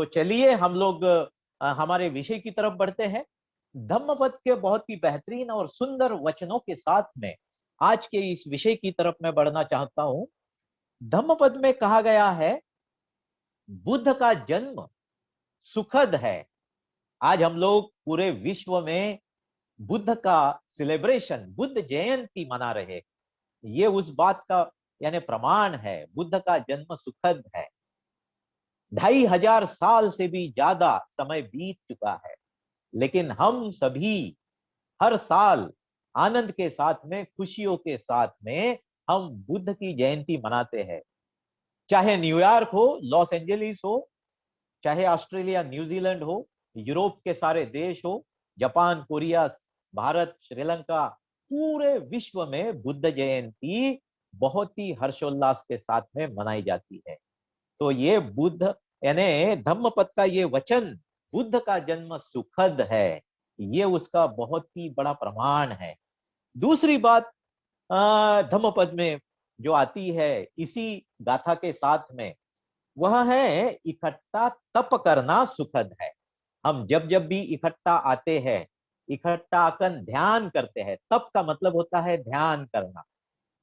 तो चलिए हम लोग हमारे विषय की तरफ बढ़ते हैं। धम्मपद के बहुत ही बेहतरीन और सुंदर वचनों के साथ में आज के इस विषय की तरफ मैं बढ़ना चाहता हूं। धम्मपद में कहा गया है, बुद्ध का जन्म सुखद है। आज हम लोग पूरे विश्व में बुद्ध का सेलिब्रेशन, बुद्ध जयंती मना रहे। ये उस बात का यानी प्रमाण है, बुद्ध का जन्म सुखद है। 2500 से भी ज्यादा समय बीत चुका है, लेकिन हम सभी हर साल आनंद के साथ में, खुशियों के साथ में हम बुद्ध की जयंती मनाते हैं। चाहे न्यूयॉर्क हो, लॉस एंजलिस हो, चाहे ऑस्ट्रेलिया, न्यूजीलैंड हो, यूरोप के सारे देश हो, जापान, कोरिया, भारत, श्रीलंका, पूरे विश्व में बुद्ध जयंती बहुत ही हर्षोल्लास के साथ में मनाई जाती है। तो ये बुद्ध यानी धम्मपद का ये वचन, बुद्ध का जन्म सुखद है, ये उसका बहुत ही बड़ा प्रमाण है। दूसरी बात धम्मपद में जो आती है इसी गाथा के साथ में, वह है इकट्ठा तप करना सुखद है। हम जब जब भी इकट्ठा आते हैं, इकट्ठा आकर ध्यान करते हैं। तप का मतलब होता है ध्यान करना।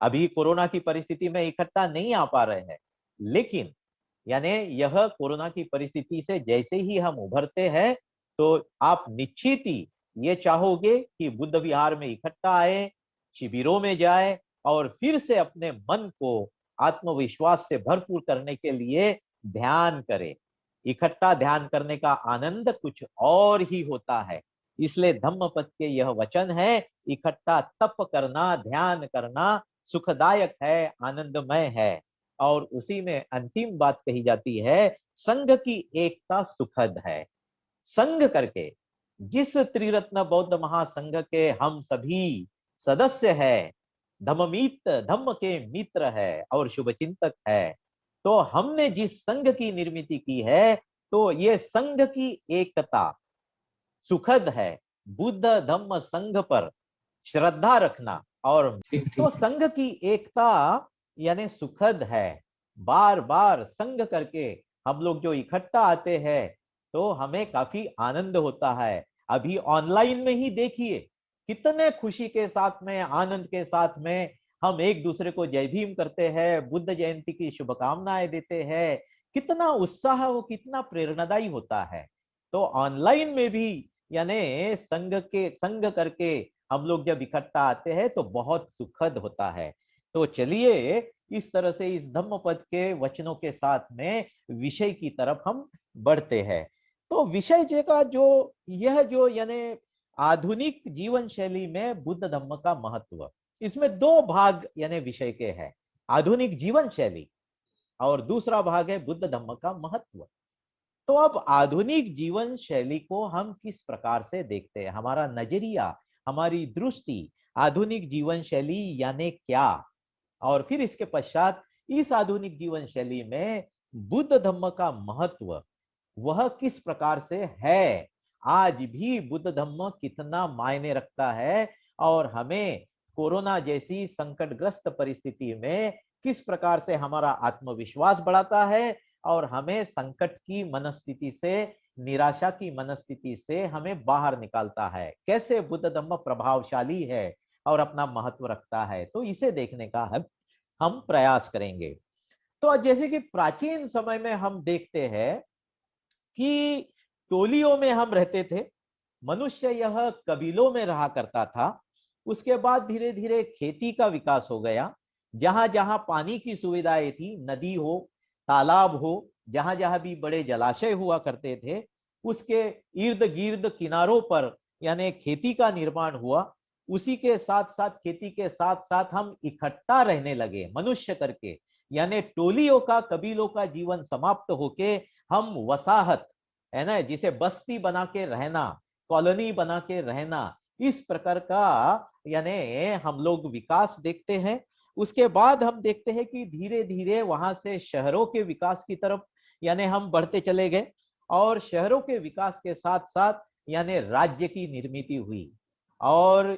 अभी कोरोना की परिस्थिति में इकट्ठा नहीं आ पा रहे हैं, लेकिन यानी यह कोरोना की परिस्थिति से जैसे ही हम उभरते हैं, तो आप निश्चित ही ये चाहोगे कि बुद्ध विहार में इकट्ठा आए, शिविरों में जाए और फिर से अपने मन को आत्मविश्वास से भरपूर करने के लिए ध्यान करें। इकट्ठा ध्यान करने का आनंद कुछ और ही होता है। इसलिए धम्मपद के यह वचन है, इकट्ठा तप करना, ध्यान करना सुखदायक है, आनंदमय है। और उसी में अंतिम बात कही जाती है, संघ की एकता सुखद है। संघ करके, जिस त्रिरत्न बौद्ध महासंघ के हम सभी सदस्य हैं, धम्ममित्र, धम्म के मित्र है और शुभचिंतक है, तो हमने जिस संघ की निर्मित की है, तो ये संघ की एकता सुखद है। बुद्ध धम्म संघ पर श्रद्धा रखना और ठीक तो ठीक है। संघ की एकता यानी सुखद है। बार बार संघ करके हम लोग जो इकट्ठा आते हैं, तो हमें काफी आनंद होता है। अभी ऑनलाइन में ही देखिए, कितने खुशी के साथ में, आनंद के साथ में हम एक दूसरे को जय भीम करते हैं, बुद्ध जयंती की शुभकामनाएं देते हैं। कितना उत्साह, वो कितना प्रेरणादायी होता है। तो ऑनलाइन में भी यानी संघ करके हम लोग जब इकट्ठा आते हैं तो बहुत सुखद होता है। तो चलिए इस तरह से इस धम्मपद के वचनों के साथ में विषय की तरफ हम बढ़ते हैं। तो विषय जगह जो यह जो यानी आधुनिक जीवन शैली में बुद्ध धम्म का महत्व, इसमें दो भाग यानी विषय के हैं। आधुनिक जीवन शैली और दूसरा भाग है बुद्ध धम्म का महत्व। तो अब आधुनिक जीवन शैली को हम किस प्रकार से देखते हैं, हमारा नजरिया, हमारी दृष्टि, आधुनिक जीवन शैली यानी क्या, और फिर इसके पश्चात इस आधुनिक जीवन शैली में बुद्ध धम्म का महत्व वह किस प्रकार से है, आज भी बुद्ध धम्म कितना मायने रखता है, और हमें कोरोना जैसी संकटग्रस्त परिस्थिति में किस प्रकार से हमारा आत्मविश्वास बढ़ाता है और हमें संकट की मनस्थिति से, निराशा की मनस्थिति से हमें बाहर निकालता है। कैसे बुद्ध धम्म प्रभावशाली है और अपना महत्व रखता है, तो इसे देखने का हम प्रयास करेंगे। तो जैसे कि प्राचीन समय में हम देखते हैं कि टोलियों में हम रहते थे, मनुष्य यह कबीलों में रहा करता था। उसके बाद धीरे धीरे खेती का विकास हो गया। जहां जहां पानी की सुविधाएं थी, नदी हो, तालाब हो, जहां जहां भी बड़े जलाशय हुआ करते थे, उसके इर्द गिर्द किनारों पर यानी खेती का निर्माण हुआ। उसी के साथ साथ, खेती के साथ साथ हम इकट्ठा रहने लगे मनुष्य करके, यानी टोलियों का, कबीलों का जीवन समाप्त होके हम वसाहत, है ना, जिसे बस्ती बना के रहना, कॉलोनी बना के रहना, इस प्रकार का यानी हम लोग विकास देखते हैं। उसके बाद हम देखते हैं कि धीरे धीरे वहां से शहरों के विकास की तरफ यानी हम बढ़ते चले गए, और शहरों के विकास के साथ साथ यानी राज्य की निर्मित हुई। और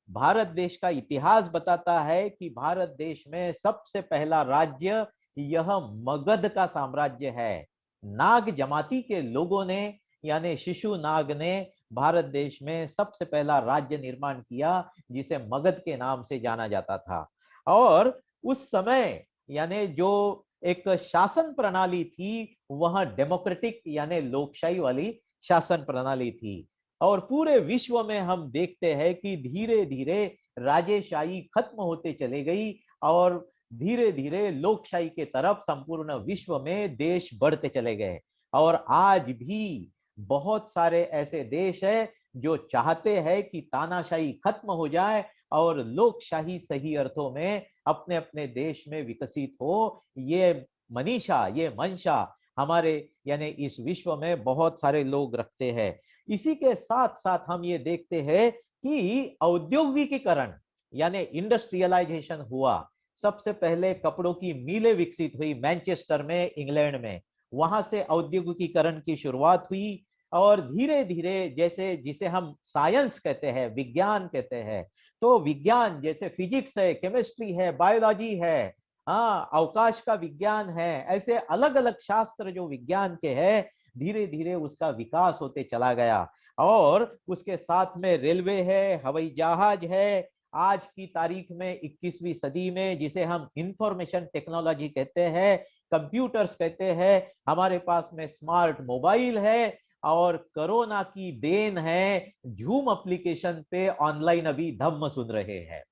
भारत देश का इतिहास बताता है कि भारत देश में सबसे पहला राज्य यह मगध का साम्राज्य है। नाग जमाती के लोगों ने यानी शिशु नाग ने भारत देश में सबसे पहला राज्य निर्माण किया, जिसे मगध के नाम से जाना जाता था। और उस समय यानी जो एक शासन प्रणाली थी वह डेमोक्रेटिक यानी लोकशाही वाली शासन प्रणाली थी। और पूरे विश्व में हम देखते हैं कि धीरे धीरे राजेशाही खत्म होते चले गई और धीरे धीरे लोकशाही के तरफ संपूर्ण विश्व में देश बढ़ते चले गए। और आज भी बहुत सारे ऐसे देश हैं जो चाहते हैं कि तानाशाही खत्म हो जाए और लोकशाही सही अर्थों में अपने अपने देश में विकसित हो। ये मनीषा, ये मंशा हमारे यानी इस विश्व में बहुत सारे लोग रखते हैं। इसी के साथ साथ हम ये देखते हैं कि औद्योगिकीकरण यानी इंडस्ट्रियलाइजेशन हुआ। सबसे पहले कपड़ों की मिलें विकसित हुई मैनचेस्टर में, इंग्लैंड में। वहां से औद्योगिकीकरण की शुरुआत हुई और धीरे धीरे जैसे जिसे हम साइंस कहते हैं, विज्ञान कहते हैं, तो विज्ञान जैसे फिजिक्स है, केमिस्ट्री है, बायोलॉजी है, हाँ अवकाश का विज्ञान है, ऐसे अलग अलग शास्त्र जो विज्ञान के हैं, धीरे धीरे उसका विकास होते चला गया। और उसके साथ में रेलवे है, हवाई जहाज है। आज की तारीख में 21वीं सदी में जिसे हम इंफॉर्मेशन टेक्नोलॉजी कहते हैं, कंप्यूटर्स कहते हैं, हमारे पास में स्मार्ट मोबाइल है। और कोरोना की देन है, जूम एप्लीकेशन पे ऑनलाइन अभी धम्म सुन रहे हैं।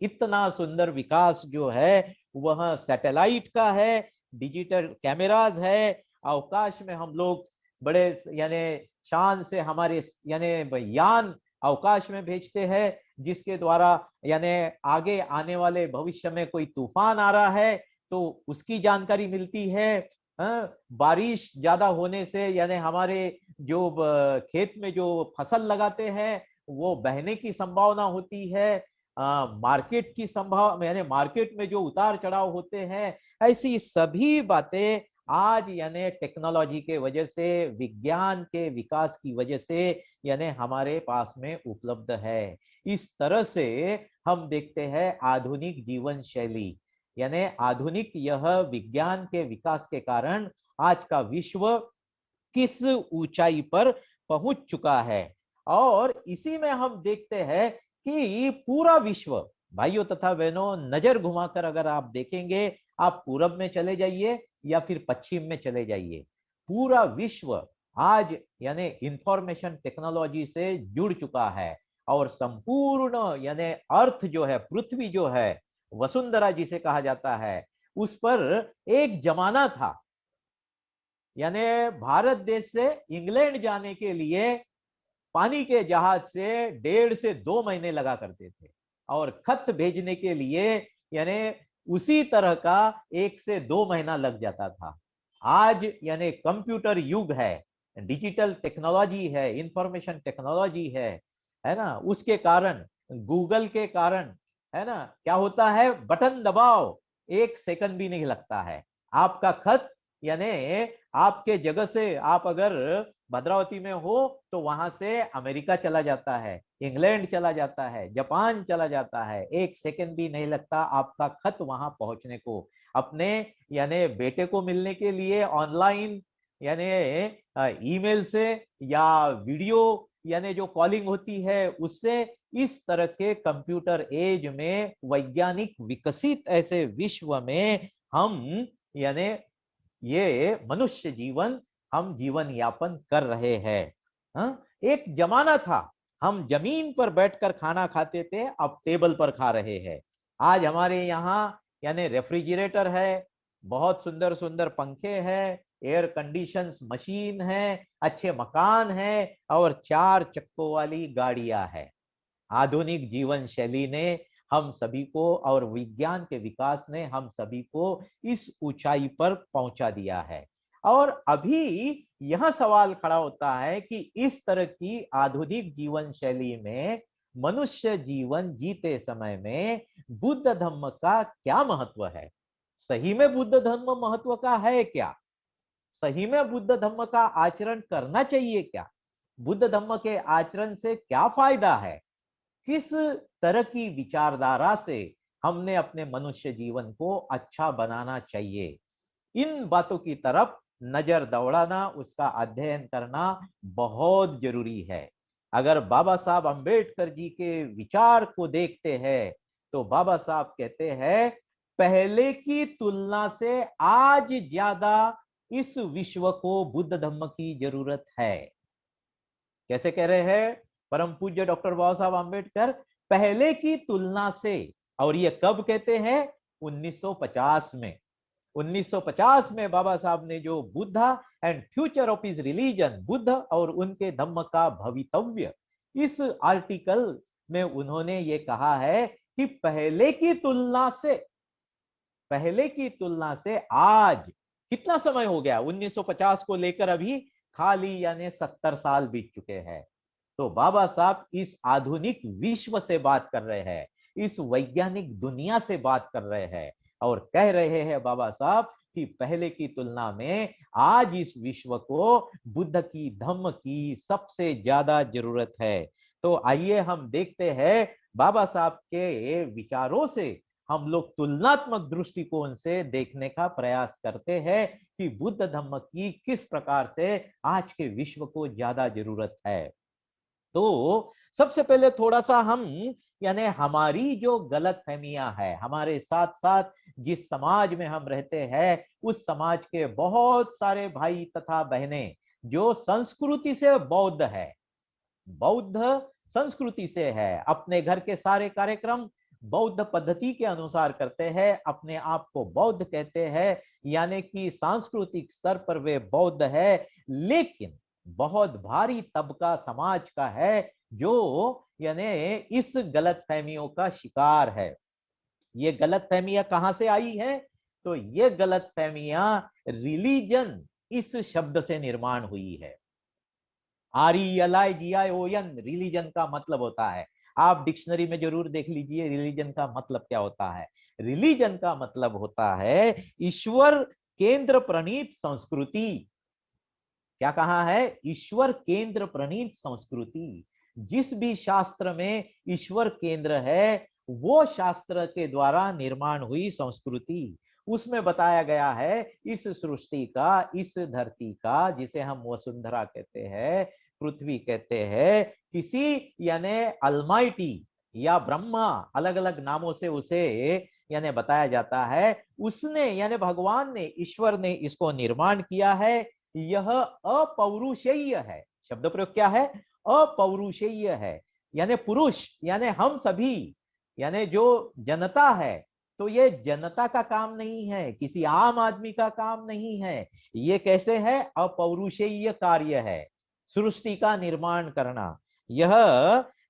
इतना सुंदर विकास जो है वह सैटेलाइट का है, डिजिटल कैमराज है। अवकाश में हम लोग बड़े यानी शान से हमारे यानी यान अवकाश में भेजते हैं, जिसके द्वारा यानी आगे आने वाले भविष्य में कोई तूफान आ रहा है तो उसकी जानकारी मिलती है। बारिश ज्यादा होने से यानी हमारे जो खेत में जो फसल लगाते हैं वो बहने की संभावना होती है। मार्केट की संभावना यानी मार्केट में जो उतार चढ़ाव होते हैं, ऐसी सभी बातें आज यानी टेक्नोलॉजी के वजह से, विज्ञान के विकास की वजह से यानी हमारे पास में उपलब्ध है। इस तरह से हम देखते हैं आधुनिक जीवन शैली यानी आधुनिक यह विज्ञान के विकास के कारण आज का विश्व किस ऊंचाई पर पहुंच चुका है। और इसी में हम देखते हैं कि पूरा विश्व, भाइयों तथा बहनों, नजर घुमाकर अगर आप देखेंगे, आप पूरब में चले जाइए या फिर पश्चिम में चले जाइए, पूरा विश्व आज यानी इंफॉर्मेशन टेक्नोलॉजी से जुड़ चुका है। और संपूर्ण यानी अर्थ जो है, पृथ्वी जो है, वसुंधरा जिसे कहा जाता है, उस पर एक जमाना था यानी भारत देश से इंग्लैंड जाने के लिए पानी के जहाज से 1.5 से 2 महीने लगा करते थे, और खत भेजने के लिए यानी उसी तरह का 1 से 2 महीना लग जाता था। आज यानी कंप्यूटर युग है, डिजिटल टेक्नोलॉजी है, इंफॉर्मेशन टेक्नोलॉजी है ना। उसके कारण, गूगल के कारण, है ना, क्या होता है, बटन दबाओ, 1 सेकंड भी नहीं लगता है, आपका खत यानी आपके जगह से आप अगर भद्रावती में हो तो वहां से अमेरिका चला जाता है, इंग्लैंड चला जाता है, जापान चला जाता है, 1 सेकंड भी नहीं लगता आपका खत वहां पहुंचने को। अपने यानी बेटे को मिलने के लिए ऑनलाइन यानी ईमेल से या वीडियो यानी जो कॉलिंग होती है उससे, इस तरह के कंप्यूटर एज में, वैज्ञानिक विकसित ऐसे विश्व में हम यानी ये मनुष्य जीवन, हम जीवन यापन कर रहे हैं। एक जमाना था हम जमीन पर बैठकर खाना खाते थे, अब टेबल पर खा रहे हैं। आज हमारे यहाँ यानी रेफ्रिजरेटर है, बहुत सुंदर सुंदर पंखे हैं, एयर कंडीशन मशीन है, अच्छे मकान है, और 4 चक्कों वाली गाड़ियां है। आधुनिक जीवन शैली ने हम सभी को, और विज्ञान के विकास ने हम सभी को इस ऊंचाई पर पहुंचा दिया है। और अभी यह सवाल खड़ा होता है कि इस तरह की आधुनिक जीवन शैली में मनुष्य जीवन जीते समय में बुद्ध धम्म का क्या महत्व है? सही में बुद्ध धम्म महत्व का है क्या? सही में बुद्ध धम्म का आचरण करना चाहिए क्या? बुद्ध धम्म के आचरण से क्या फायदा है? किस तरह की विचारधारा से हमने अपने मनुष्य जीवन को अच्छा बनाना चाहिए? इन बातों की तरफ नजर दौड़ाना, उसका अध्ययन करना बहुत जरूरी है। अगर बाबा साहब अंबेडकर जी के विचार को देखते हैं तो बाबा साहब कहते हैं पहले की तुलना से आज ज्यादा इस विश्व को बुद्ध धम्म की जरूरत है। कैसे कह रहे हैं परम पूज्य डॉक्टर बाबा साहब अंबेडकर? पहले की तुलना से। और ये कब कहते हैं? 1950 में। 1950 में बाबा साहब ने जो Buddha and future of his religion, Buddha और उनके धम्म का भवितव्य, इस आर्टिकल में उन्होंने ये कहा है कि पहले की तुलना से आज कितना समय हो गया? 1950 को लेकर अभी खाली यानी 70 साल बीत चुके हैं। तो बाबा साहब इस आधुनिक विश्व से बात कर रहे हैं, इस वैज्ञानिक दुनिया से बात कर रहे हैं और कह रहे हैं बाबा साहब कि पहले की तुलना में आज इस विश्व को बुद्ध की धम्म की सबसे ज्यादा जरूरत है। तो आइए हम देखते हैं बाबा साहब के विचारों से हम लोग तुलनात्मक दृष्टिकोण से देखने का प्रयास करते हैं कि बुद्ध धम्म की किस प्रकार से आज के विश्व को ज्यादा जरूरत है। तो सबसे पहले थोड़ा सा हम यानी हमारी जो गलतफहमियां है, हमारे साथ साथ जिस समाज में हम रहते हैं उस समाज के बहुत सारे भाई तथा बहनें जो संस्कृति से बौद्ध है, बौद्ध संस्कृति से है, अपने घर के सारे कार्यक्रम बौद्ध पद्धति के अनुसार करते हैं, अपने आप को बौद्ध कहते हैं, यानी कि सांस्कृतिक स्तर पर वे बौद्ध है। लेकिन बहुत भारी तबका समाज का है जो यानी इस गलतफहमियों का शिकार है। ये गलतफहमियां कहां से आई है? तो ये गलतफहमियां रिलीजन इस शब्द से निर्माण हुई है। RELIGION रिलीजन का मतलब होता है, आप डिक्शनरी में जरूर देख लीजिए रिलीजन का मतलब क्या होता है। रिलीजन का मतलब होता है ईश्वर केंद्र प्रणीत संस्कृति। क्या कहा है? ईश्वर केंद्र प्रणीत संस्कृति। जिस भी शास्त्र में ईश्वर केंद्र है वो शास्त्र के द्वारा निर्माण हुई संस्कृति। उसमें बताया गया है इस सृष्टि का, इस धरती का, जिसे हम वसुंधरा कहते हैं, पृथ्वी कहते हैं, किसी यानी अलमाइटी या ब्रह्मा, अलग अलग नामों से उसे यानी बताया जाता है, उसने यानी भगवान ने, ईश्वर ने इसको निर्माण किया है। यह अपौरुषेय है। शब्द प्रयोग क्या है? अपौरुषेय है, यानी पुरुष यानी हम सभी यानी जो जनता है, तो ये जनता का काम नहीं है, किसी आम आदमी का काम नहीं है। ये कैसे है? अपौरुषेय कार्य है, सृष्टि का निर्माण करना। यह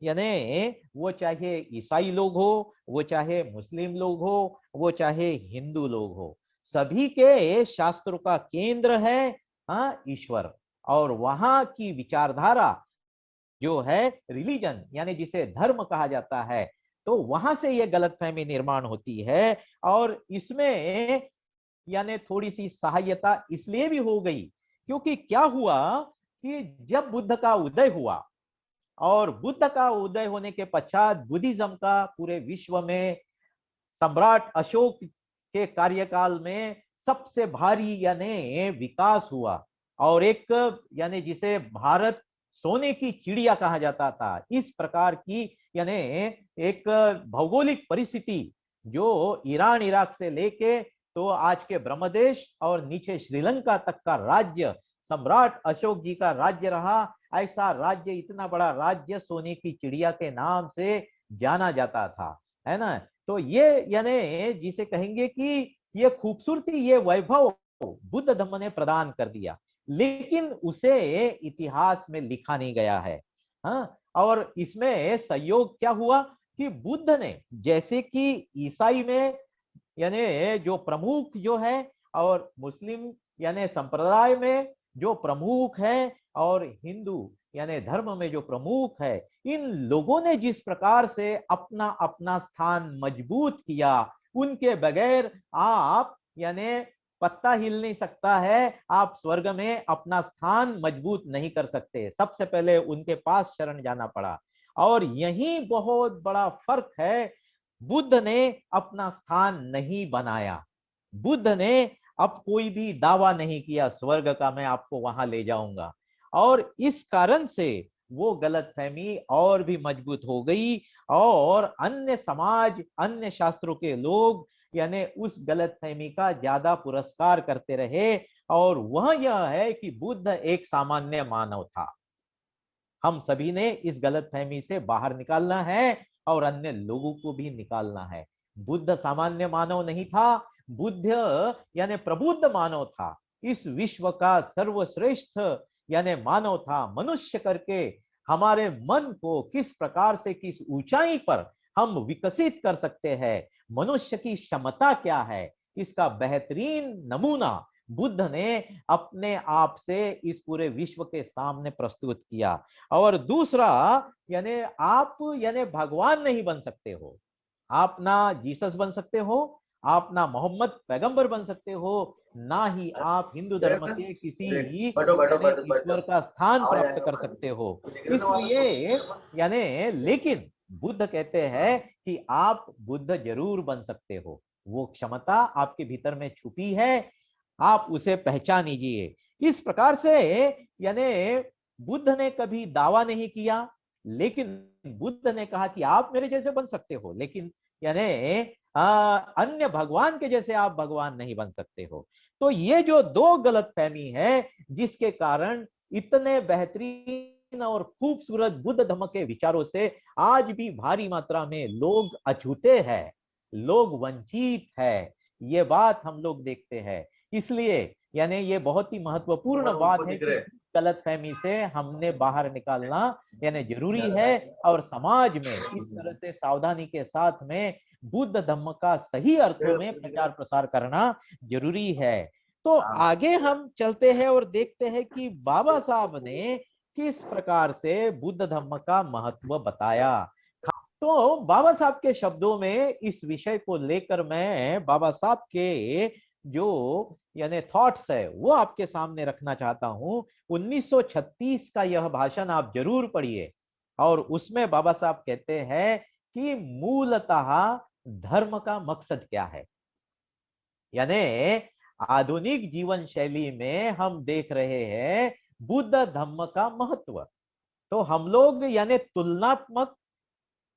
यानी वो चाहे ईसाई लोग हो, वो चाहे मुस्लिम लोग हो, वो चाहे हिंदू लोग हो, सभी के शास्त्रों का केंद्र है ईश्वर। और वहां की विचारधारा जो है रिलीजन यानी जिसे धर्म कहा जाता है, तो वहां से यह गलतफहमी निर्माण होती है। और इसमें यानी थोड़ी सी सहायता इसलिए भी हो गई क्योंकि क्या हुआ कि जब बुद्ध का उदय हुआ और बुद्ध का उदय होने के पश्चात बुद्धिज्म का पूरे विश्व में सम्राट अशोक के कार्यकाल में सबसे भारी यानी विकास हुआ। और एक यानी जिसे भारत सोने की चिड़िया कहा जाता था, इस प्रकार की यानी एक भौगोलिक परिस्थिति जो ईरान इराक से लेके तो आज के ब्रह्मदेश और नीचे श्रीलंका तक का राज्य सम्राट अशोक जी का राज्य रहा। ऐसा राज्य, इतना बड़ा राज्य सोने की चिड़िया के नाम से जाना जाता था, है ना। तो ये यानी जिसे कहेंगे कि ये खूबसूरती, ये वैभव बुद्ध धम्म ने प्रदान कर दिया, लेकिन उसे इतिहास में लिखा नहीं गया है। हाँ, और इसमें संयोग क्या हुआ कि बुद्ध ने, जैसे कि ईसाई में यानी जो प्रमुख जो है और मुस्लिम यानी संप्रदाय में जो प्रमुख है और हिंदू यानी धर्म में जो प्रमुख है, इन लोगों ने जिस प्रकार से अपना अपना स्थान मजबूत किया, उनके बगैर आप यानी पत्ता हिल नहीं सकता है, आप स्वर्ग में अपना स्थान मजबूत नहीं कर सकते। सबसे पहले उनके पास शरण जाना पड़ा। और यही बहुत बड़ा फर्क है, बुद्ध ने अपना स्थान नहीं बनाया, बुद्ध ने अब कोई भी दावा नहीं किया स्वर्ग का मैं आपको वहां ले जाऊंगा। और इस कारण से वो गलतफहमी और भी मजबूत हो गई, और अन्य समाज, अन्य शास्त्रों के लोग यानी उस गलतफहमी का ज्यादा पुरस्कार करते रहे। और वह यह है कि बुद्ध एक सामान्य मानव था। हम सभी ने इस गलतफहमी से बाहर निकालना है और अन्य लोगों को भी निकालना है। बुद्ध सामान्य मानव नहीं था, बुद्ध यानी प्रबुद्ध मानव था। इस विश्व का सर्वश्रेष्ठ यानी मानव था। मनुष्य करके हमारे मन को किस प्रकार से, किस ऊंचाई पर हम विकसित कर सकते हैं, मनुष्य की क्षमता क्या है, इसका बेहतरीन नमूना बुद्ध ने अपने आप से इस पूरे विश्व के सामने प्रस्तुत किया। और दूसरा, यानी आप यानी भगवान नहीं बन सकते हो, आप ना जीसस बन सकते हो, आप ना मोहम्मद पैगंबर बन सकते हो, ना ही आप हिंदू धर्म के किसी यानी ईश्वर का स्थान प्राप्त कर सकते हो। इसलिए यानी लेकिन बुद्ध कहते हैं कि आप बुद्ध जरूर बन सकते हो, वो क्षमता आपके भीतर में छुपी है, आप उसे पहचानीजिए। इस प्रकार से यानी बुद्ध ने कभी दावा नहीं किया, लेकिन बुद्ध ने कहा कि आप मेरे जैसे बन सकते हो, लेकिन यानी अन्य भगवान के जैसे आप भगवान नहीं बन सकते हो। तो ये जो दो गलतफहमी है, जिसके कारण इतने बेहतरीन और खूबसूरत बुद्ध धर्म के विचारों से आज भी भारी मात्रा में लोग अछूते हैं, लोग वंचित है, ये बात हम लोग देखते हैं। इसलिए यानी ये बहुत ही महत्वपूर्ण बात है कि गलतफहमी से हमने बाहर निकालना यानी जरूरी है, और समाज में इस तरह से सावधानी के साथ में बुद्ध धम्म का सही अर्थों में प्रचार प्रसार करना जरूरी है। तो आगे हम चलते हैं और देखते हैं कि बाबा साहब ने किस प्रकार से बुद्ध धम्म का महत्व बताया। तो बाबा साहब के शब्दों में इस विषय को लेकर मैं बाबा साहब के जो यानी थॉट्स है वो आपके सामने रखना चाहता हूं। 1936 का यह भाषण आप जरूर पढ़िए, और उसमें बाबा साहब कहते हैं कि मूलतः धर्म का मकसद क्या है। यानी आधुनिक जीवन शैली में हम देख रहे हैं बुद्ध धम्म का महत्व, तो हम लोग यानी तुलनात्मक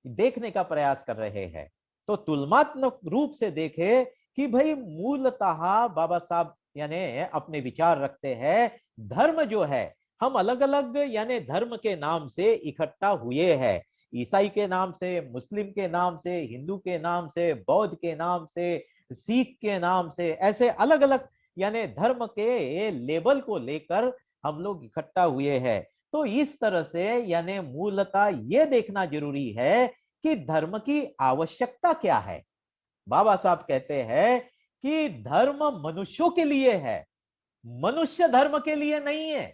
देखने का प्रयास कर रहे हैं। तो तुलनात्मक रूप से देखे कि भाई मूलतः बाबा साहब यानी अपने विचार रखते हैं, धर्म जो है हम अलग अलग यानी धर्म के नाम से इकट्ठा हुए हैं, ईसाई के नाम से, मुस्लिम के नाम से, हिंदू के नाम से, बौद्ध के नाम से, सिख के नाम से, ऐसे अलग अलग यानी धर्म के लेबल को लेकर हम लोग इकट्ठा हुए हैं। तो इस तरह से यानी मूलतः ये देखना जरूरी है कि धर्म की आवश्यकता क्या है। बाबा साहब कहते हैं कि धर्म मनुष्यों के लिए है, मनुष्य धर्म के लिए नहीं है।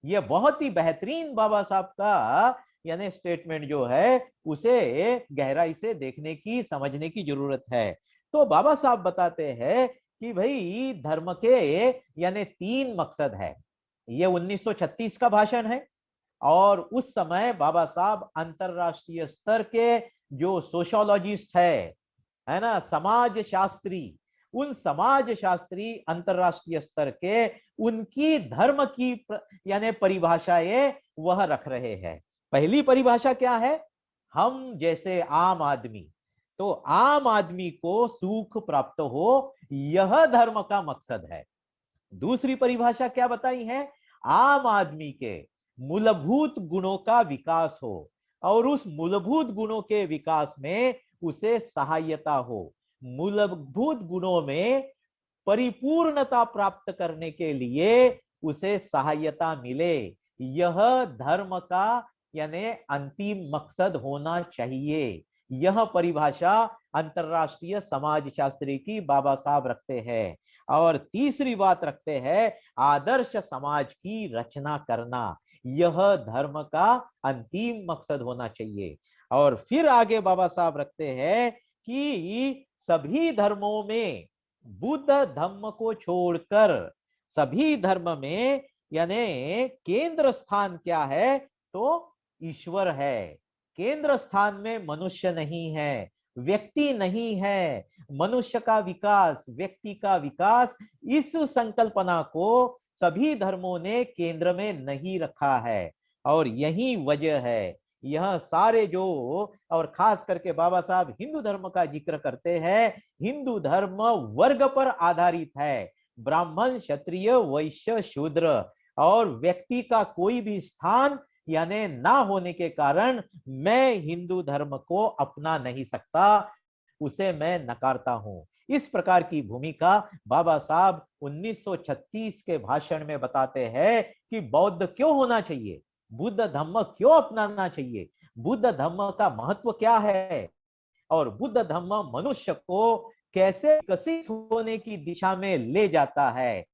यह बहुत ही बेहतरीन बाबा साहब का यानी स्टेटमेंट जो है, उसे गहराई से देखने की, समझने की जरूरत है। तो बाबा साहब बताते हैं कि भाई धर्म के यानी 3 मकसद है। ये 1936 का भाषण है, और उस समय बाबा साहब अंतरराष्ट्रीय स्तर के जो सोशियोलॉजिस्ट है ना, समाज शास्त्री, उन समाज शास्त्री अंतरराष्ट्रीय स्तर के उनकी धर्म की यानी परिभाषाएं वह रख रहे हैं। पहली परिभाषा क्या है, हम जैसे आम आदमी, तो आम आदमी को सुख प्राप्त हो, यह धर्म का मकसद है। दूसरी परिभाषा क्या बताई है, आम आदमी के मूलभूत गुणों का विकास हो, और उस मूलभूत गुणों के विकास में उसे सहायता हो, मूलभूत गुणों में परिपूर्णता प्राप्त करने के लिए उसे सहायता मिले, यह धर्म का यानी अंतिम मकसद होना चाहिए। यह परिभाषा अंतरराष्ट्रीय समाज शास्त्री की बाबा साहब रखते हैं। और तीसरी बात रखते हैं, आदर्श समाज की रचना करना, यह धर्म का अंतिम मकसद होना चाहिए। और फिर आगे बाबा साहब रखते हैं कि सभी धर्मों में बुद्ध धम्म को छोड़कर सभी धर्म में यानी केंद्र स्थान क्या है, तो ईश्वर है। केंद्र स्थान में मनुष्य नहीं है, व्यक्ति नहीं है। मनुष्य का विकास, व्यक्ति का विकास, इस संकल्पना को सभी धर्मों ने केंद्र में नहीं रखा है। और यही वजह है, यह सारे जो, और खास करके बाबा साहब हिंदू धर्म का जिक्र करते हैं, हिंदू धर्म वर्ग पर आधारित है, ब्राह्मण, क्षत्रिय, वैश्य, शूद्र, और व्यक्ति का कोई भी स्थान यानी ना होने के कारण मैं हिंदू धर्म को अपना नहीं सकता, उसे मैं नकारता हूं। इस प्रकार की भूमिका बाबा साहब 1936 के भाषण में बताते हैं कि बौद्ध क्यों होना चाहिए, बुद्ध धम्म क्यों अपनाना चाहिए, बुद्ध धम्म का महत्व क्या है, और बुद्ध धम्म मनुष्य को कैसे विकसित होने की दिशा में ले जाता है।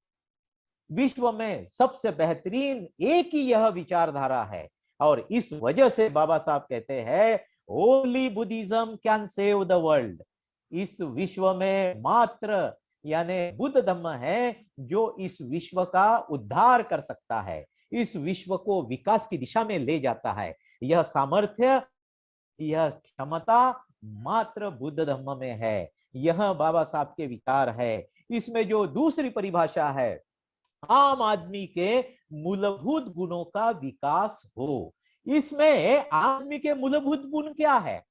विश्व में सबसे बेहतरीन एक ही यह विचारधारा है, और इस वजह से बाबा साहब कहते हैं only Buddhism can save the world. इस विश्व में मात्र यानी बुद्ध धम्म है जो इस विश्व का उद्धार कर सकता है, इस विश्व को विकास की दिशा में ले जाता है। यह सामर्थ्य, यह क्षमता मात्र बुद्ध धम्म में है। यह बाबा साहब के विचार है। इसमें जो दूसरी परिभाषा है, आम आदमी के मूलभूत गुणों का विकास हो। इसमें आदमी के मूलभूत गुण क्या है?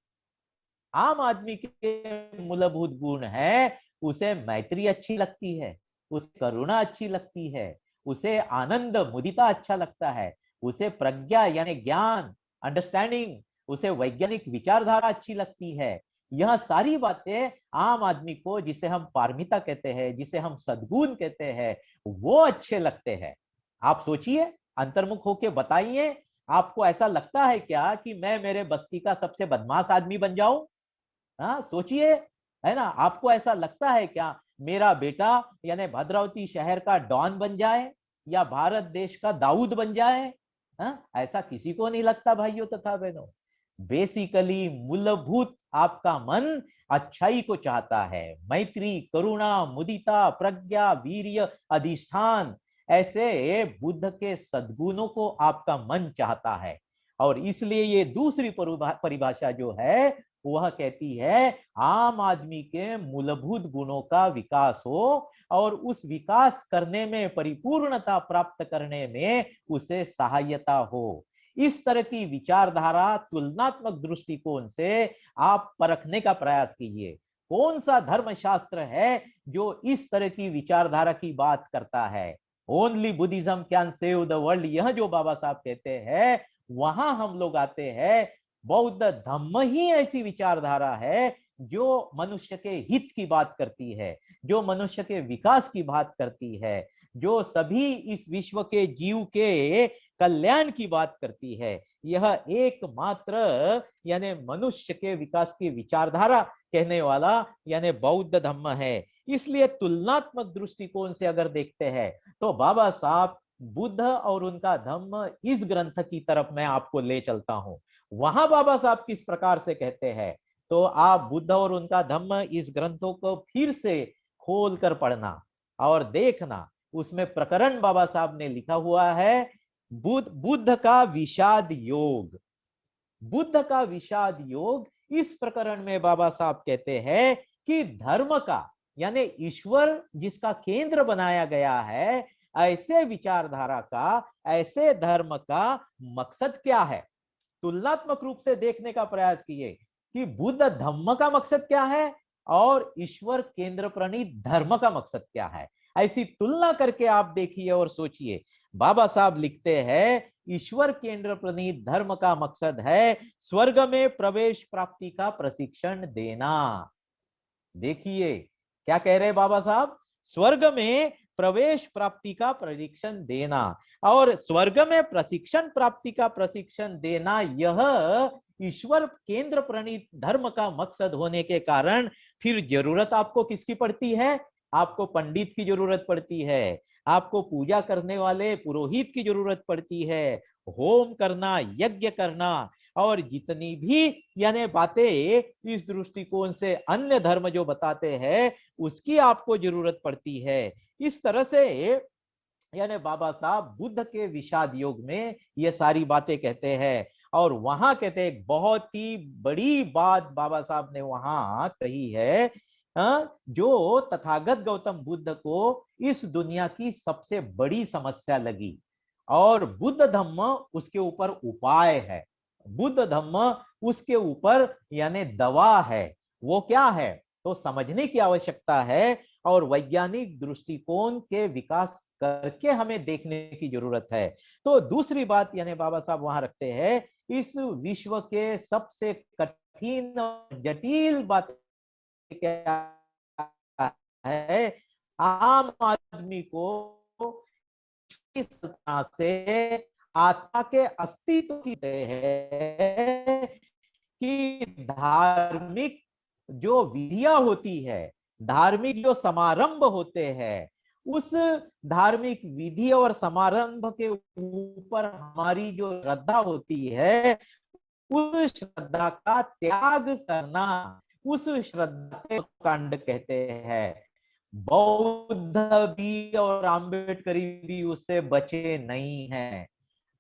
आम आदमी के मूलभूत गुण है, उसे मैत्री अच्छी लगती है, उसे करुणा अच्छी लगती है, उसे आनंद मुदिता अच्छा लगता है, उसे प्रज्ञा यानी ज्ञान, अंडरस्टैंडिंग, उसे वैज्ञानिक विचारधारा अच्छी लगती है। यह सारी बातें आम आदमी को, जिसे हम पारमिता कहते हैं, जिसे हम सद्गुण कहते हैं, वो अच्छे लगते हैं। आप सोचिए, अंतर्मुख होके बताइए, आपको ऐसा लगता है क्या कि मैं मेरे बस्ती का सबसे बदमाश आदमी बन जाऊं? हाँ सोचिए, है ना? आपको ऐसा लगता है क्या मेरा बेटा यानी भद्रावती शहर का डॉन बन जाए, या भारत देश का दाऊद बन जाए? हाँ, ऐसा किसी को नहीं लगता भाइयों तथा बहनों। बेसिकली मूलभूत आपका मन अच्छाई को चाहता है, मैत्री, करुणा, मुदिता, प्रज्ञा, वीर्य, अधिष्ठान, ऐसे बुद्ध के सद्गुणों को आपका मन चाहता है। और इसलिए ये दूसरी परिभाषा जो है वह कहती है आम आदमी के मूलभूत गुणों का विकास हो, और उस विकास करने में, परिपूर्णता प्राप्त करने में उसे सहायता हो। इस तरह की विचारधारा तुलनात्मक दृष्टिकोण से आप परखने का प्रयास कीजिए, कौन सा धर्मशास्त्र है जो इस तरह की विचारधारा की बात करता है। Only Buddhism can save the world, यह जो बाबा साहब कहते हैं, वहां हम लोग आते हैं बौद्ध धम्म ही ऐसी विचारधारा है जो मनुष्य के हित की बात करती है, जो मनुष्य के विकास की बात करती है, जो सभी इस विश्व के जीव के कल्याण की बात करती है। यह एकमात्र यानी मनुष्य के विकास की विचारधारा कहने वाला यानी बौद्ध धम्म है। इसलिए तुलनात्मक दृष्टिकोण से अगर देखते हैं तो बाबा साहब बुद्ध और उनका धम्म, इस ग्रंथ की तरफ मैं आपको ले चलता हूं। वहां बाबा साहब किस प्रकार से कहते हैं, तो आप बुद्ध और उनका धम्म इस ग्रंथों को फिर से खोल कर पढ़ना और देखना। उसमें प्रकरण बाबा साहब ने लिखा हुआ है बुद्ध का विषाद योग। बुद्ध का विषाद योग, इस प्रकरण में बाबा साहब कहते हैं कि धर्म का यानी ईश्वर जिसका केंद्र बनाया गया है, ऐसे विचारधारा का, ऐसे धर्म का मकसद क्या है। तुलनात्मक रूप से देखने का प्रयास कीजिए कि बुद्ध धम्म का मकसद क्या है और ईश्वर केंद्र प्रणीत धर्म का मकसद क्या है। ऐसी तुलना करके आप देखिए और सोचिए। बाबा साहब लिखते हैं ईश्वर केंद्र प्रणीत धर्म का मकसद है स्वर्ग में प्रवेश प्राप्ति का प्रशिक्षण देना। देखिए क्या कह रहे हैं बाबा साहब, स्वर्ग में प्रवेश प्राप्ति का प्रशिक्षण देना, और स्वर्ग में प्रशिक्षण प्राप्ति का प्रशिक्षण देना, यह ईश्वर केंद्र प्रणीत धर्म का मकसद होने के कारण फिर जरूरत आपको किसकी पड़ती है? आपको पंडित की जरूरत पड़ती है, आपको पूजा करने वाले पुरोहित की जरूरत पड़ती है, होम करना, यज्ञ करना, और जितनी भी यानी बातें इस दृष्टिकोण से अन्य धर्म जो बताते हैं उसकी आपको जरूरत पड़ती है। इस तरह से यानी बाबा साहब बुद्ध के विषाद योग में ये सारी बातें कहते हैं। और वहां कहते हैं, एक बहुत ही बड़ी बात बाबा साहब ने वहां कही है, जो तथागत गौतम बुद्ध को इस दुनिया की सबसे बड़ी समस्या लगी, और बुद्ध धम्म उसके ऊपर उपाय है, बुद्ध धम्म उसके ऊपर यानी दवा है। वो क्या है तो समझने की आवश्यकता है, और वैज्ञानिक दृष्टिकोण के विकास करके हमें देखने की जरूरत है। तो दूसरी बात यानी बाबा साहब वहां रखते हैं, इस विश्व के सबसे कठिन और जटिल बात क्या है, आम आदमी को किस तरह से आत्मा के अस्तित्व की है कि धार्मिक जो विधियां होती है, धार्मिक जो समारंभ होते हैं, उस धार्मिक विधि और समारंभ के ऊपर हमारी जो श्रद्धा होती है, उस श्रद्धा का त्याग करना, उस श्रद्धा से कांड कहते हैं। बौद्ध भी और आम्बेडकरी भी उससे बचे नहीं हैं।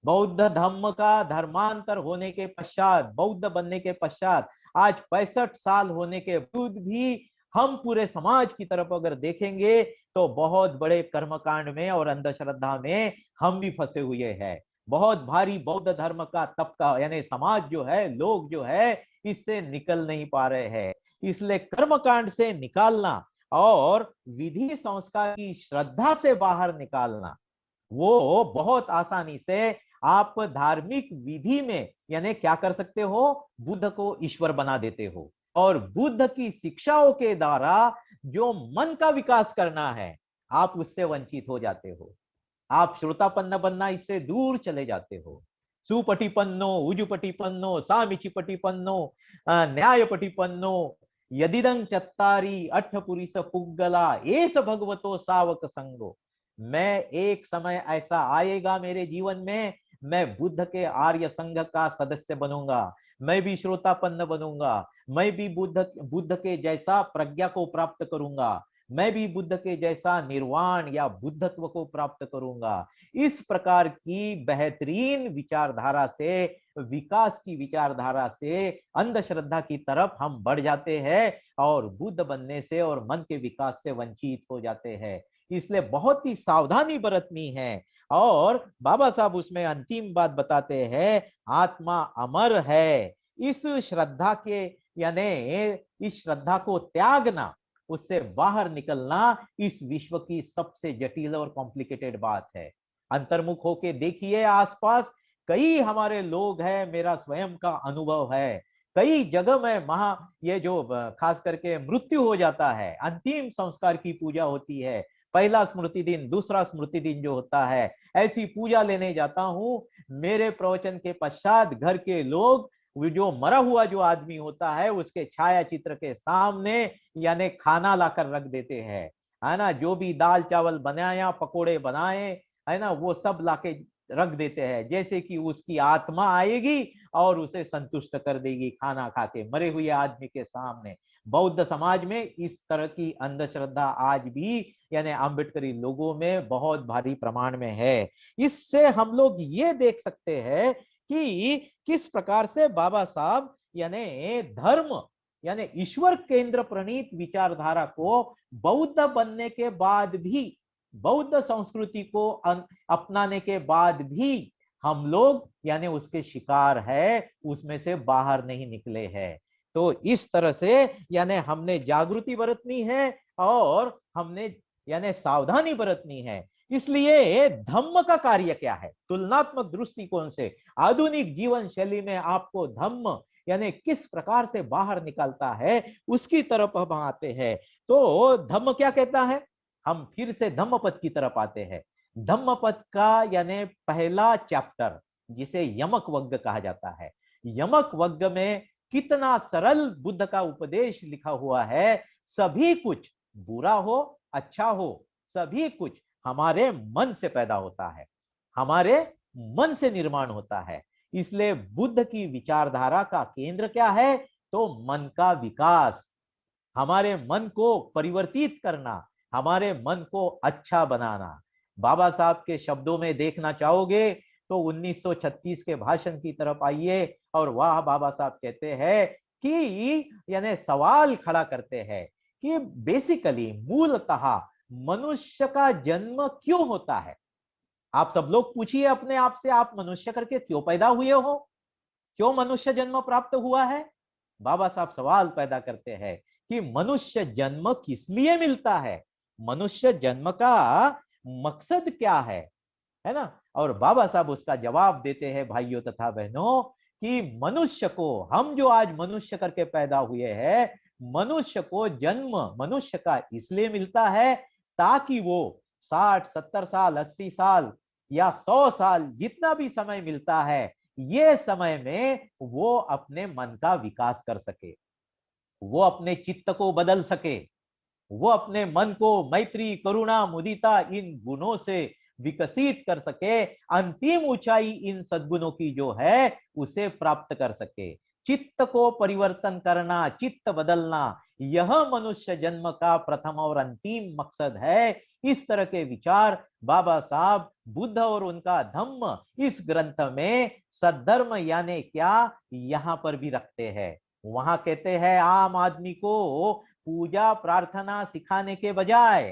बौद्ध धर्म का धर्मांतर होने के पश्चात, बौद्ध बनने के पश्चात आज 65 साल होने के बाद भी हम पूरे समाज की तरफ अगर देखेंगे तो बहुत बड़े कर्मकांड में और अंधश्रद्धा में हम भी फंसे हुए हैं। बहुत भारी बौद्ध धर्म का तबका यानी समाज जो है, लोग जो है, इससे निकल नहीं पा रहे हैं। इसलिए कर्मकांड से निकालना और विधि संस्कार की श्रद्धा से बाहर निकालना, वो बहुत आसानी से आप धार्मिक विधि में यानी क्या कर सकते हो, बुद्ध को ईश्वर बना देते हो, और बुद्ध की शिक्षाओं के द्वारा जो मन का विकास करना है, आप उससे वंचित हो जाते हो। आप श्रोतापन्न बनना इससे दूर चले जाते हो। सुपटिपन्नो उजुपटिपन्नो सामिचिपटिपन्नो न्यायपटिपन्नो यदिदं चत्तारी अठपुरिस पुग्गला एस भगवतो सावक संगो। मैं एक समय ऐसा आएगा मेरे जीवन में, मैं बुद्ध के आर्य संघ का सदस्य बनूंगा, मैं भी श्रोतापन्न बनूंगा, मैं भी बुद्ध के जैसा प्रज्ञा को प्राप्त करूंगा, मैं भी बुद्ध के जैसा निर्वाण या बुद्धत्व को प्राप्त करूंगा। इस प्रकार की बेहतरीन विचारधारा से, विकास की विचारधारा से अंधश्रद्धा की तरफ हम बढ़ जाते हैं और बुद्ध बनने से और मन के विकास से वंचित हो जाते हैं। इसलिए बहुत ही सावधानी बरतनी है। और बाबा साहब उसमें अंतिम बात बताते हैं, आत्मा अमर है। इस श्रद्धा के यानी इस श्रद्धा को त्यागना, उससे बाहर निकलना इस विश्व की सबसे जटिल और कॉम्प्लिकेटेड बात है। अंतर्मुख होके देखिए आसपास, कई हमारे लोग हैं, मेरा स्वयं का अनुभव है, कई जगह में ये जो खास करके मृत्यु हो जाता है, अंतिम संस्कार की पूजा होती है, पहला स्मृति दिन, दूसरा स्मृति दिन जो होता है, ऐसी पूजा लेने जाता हूं। मेरे प्रवचन के पश्चात घर के लोग जो मरा हुआ जो आदमी होता है उसके छाया चित्र के सामने यानी खाना लाकर रख देते हैं, है ना, जो भी दाल चावल बनाया, पकोड़े बनाए, है ना, वो सब लाके रख देते हैं, जैसे कि उसकी आत्मा आएगी और उसे संतुष्ट कर देगी खाना खा के मरे हुए आदमी के सामने। बौद्ध समाज में इस तरह की अंधश्रद्धा आज भी यानी अम्बेडकरी लोगों में बहुत भारी प्रमाण में है। इससे हम लोग ये देख सकते हैं कि किस प्रकार से बाबा साहब यानी धर्म यानी ईश्वर केंद्र प्रणीत विचारधारा को बौद्ध बनने के बाद भी, बौद्ध संस्कृति को अपनाने के बाद भी हम लोग यानी उसके शिकार है, उसमें से बाहर नहीं निकले हैं। तो इस तरह से यानी हमने जागृति बरतनी है और हमने यानी सावधानी बरतनी है। इसलिए धम्म का कार्य क्या है, तुलनात्मक दृष्टिकोण से आधुनिक जीवन शैली में आपको धम्म यानी किस प्रकार से बाहर निकालता है, उसकी तरफ हम आते हैं। तो धम्म क्या कहता है, हम फिर से धम्मपद की तरफ आते हैं। धम्मपद का यानी पहला चैप्टर, जिसे यमक वग्ग कहा जाता है, यमक वग्ग में कितना सरल बुद्ध का उपदेश लिखा हुआ है। सभी कुछ, बुरा हो अच्छा हो, सभी कुछ हमारे मन से पैदा होता है, हमारे मन से निर्माण होता है। इसलिए बुद्ध की विचारधारा का केंद्र क्या है, तो मन का विकास, हमारे मन को परिवर्तित करना, हमारे मन को अच्छा बनाना। बाबा साहब के शब्दों में देखना चाहोगे तो 1936 के भाषण की तरफ आइए और वह बाबा साहब कहते हैं कि यानी सवाल खड़ा करते हैं कि बेसिकली मूलतः मनुष्य का जन्म क्यों होता है। आप सब लोग पूछिए अपने आप से, आप मनुष्य करके क्यों पैदा हुए हो, क्यों मनुष्य जन्म प्राप्त हुआ है। बाबा साहब सवाल पैदा करते हैं कि मनुष्य जन्म किस लिए मिलता है, मनुष्य जन्म का मकसद क्या है ना। और बाबा साहब उसका जवाब देते हैं भाइयों तथा बहनों कि मनुष्य को, हम जो आज मनुष्य करके पैदा हुए हैं, मनुष्य को जन्म मनुष्य का इसलिए मिलता है ताकि वो 60 70 साल 80 साल या 100 साल जितना भी समय मिलता है, ये समय में वो अपने मन का विकास कर सके, वो अपने चित्त को बदल सके, वो अपने मन को मैत्री करुणा मुदिता इन गुणों से विकसित कर सके, अंतिम ऊंचाई इन सद्गुणों की जो है उसे प्राप्त कर सके। चित्त को परिवर्तन करना, चित्त बदलना, यह मनुष्य जन्म का प्रथम और अंतिम मकसद है। इस तरह के विचार बाबा साहब बुद्ध और उनका धम्म इस ग्रंथ में सद्धर्म यानी क्या यहां पर भी रखते हैं। वहां कहते हैं आम आदमी को पूजा प्रार्थना सिखाने के बजाय,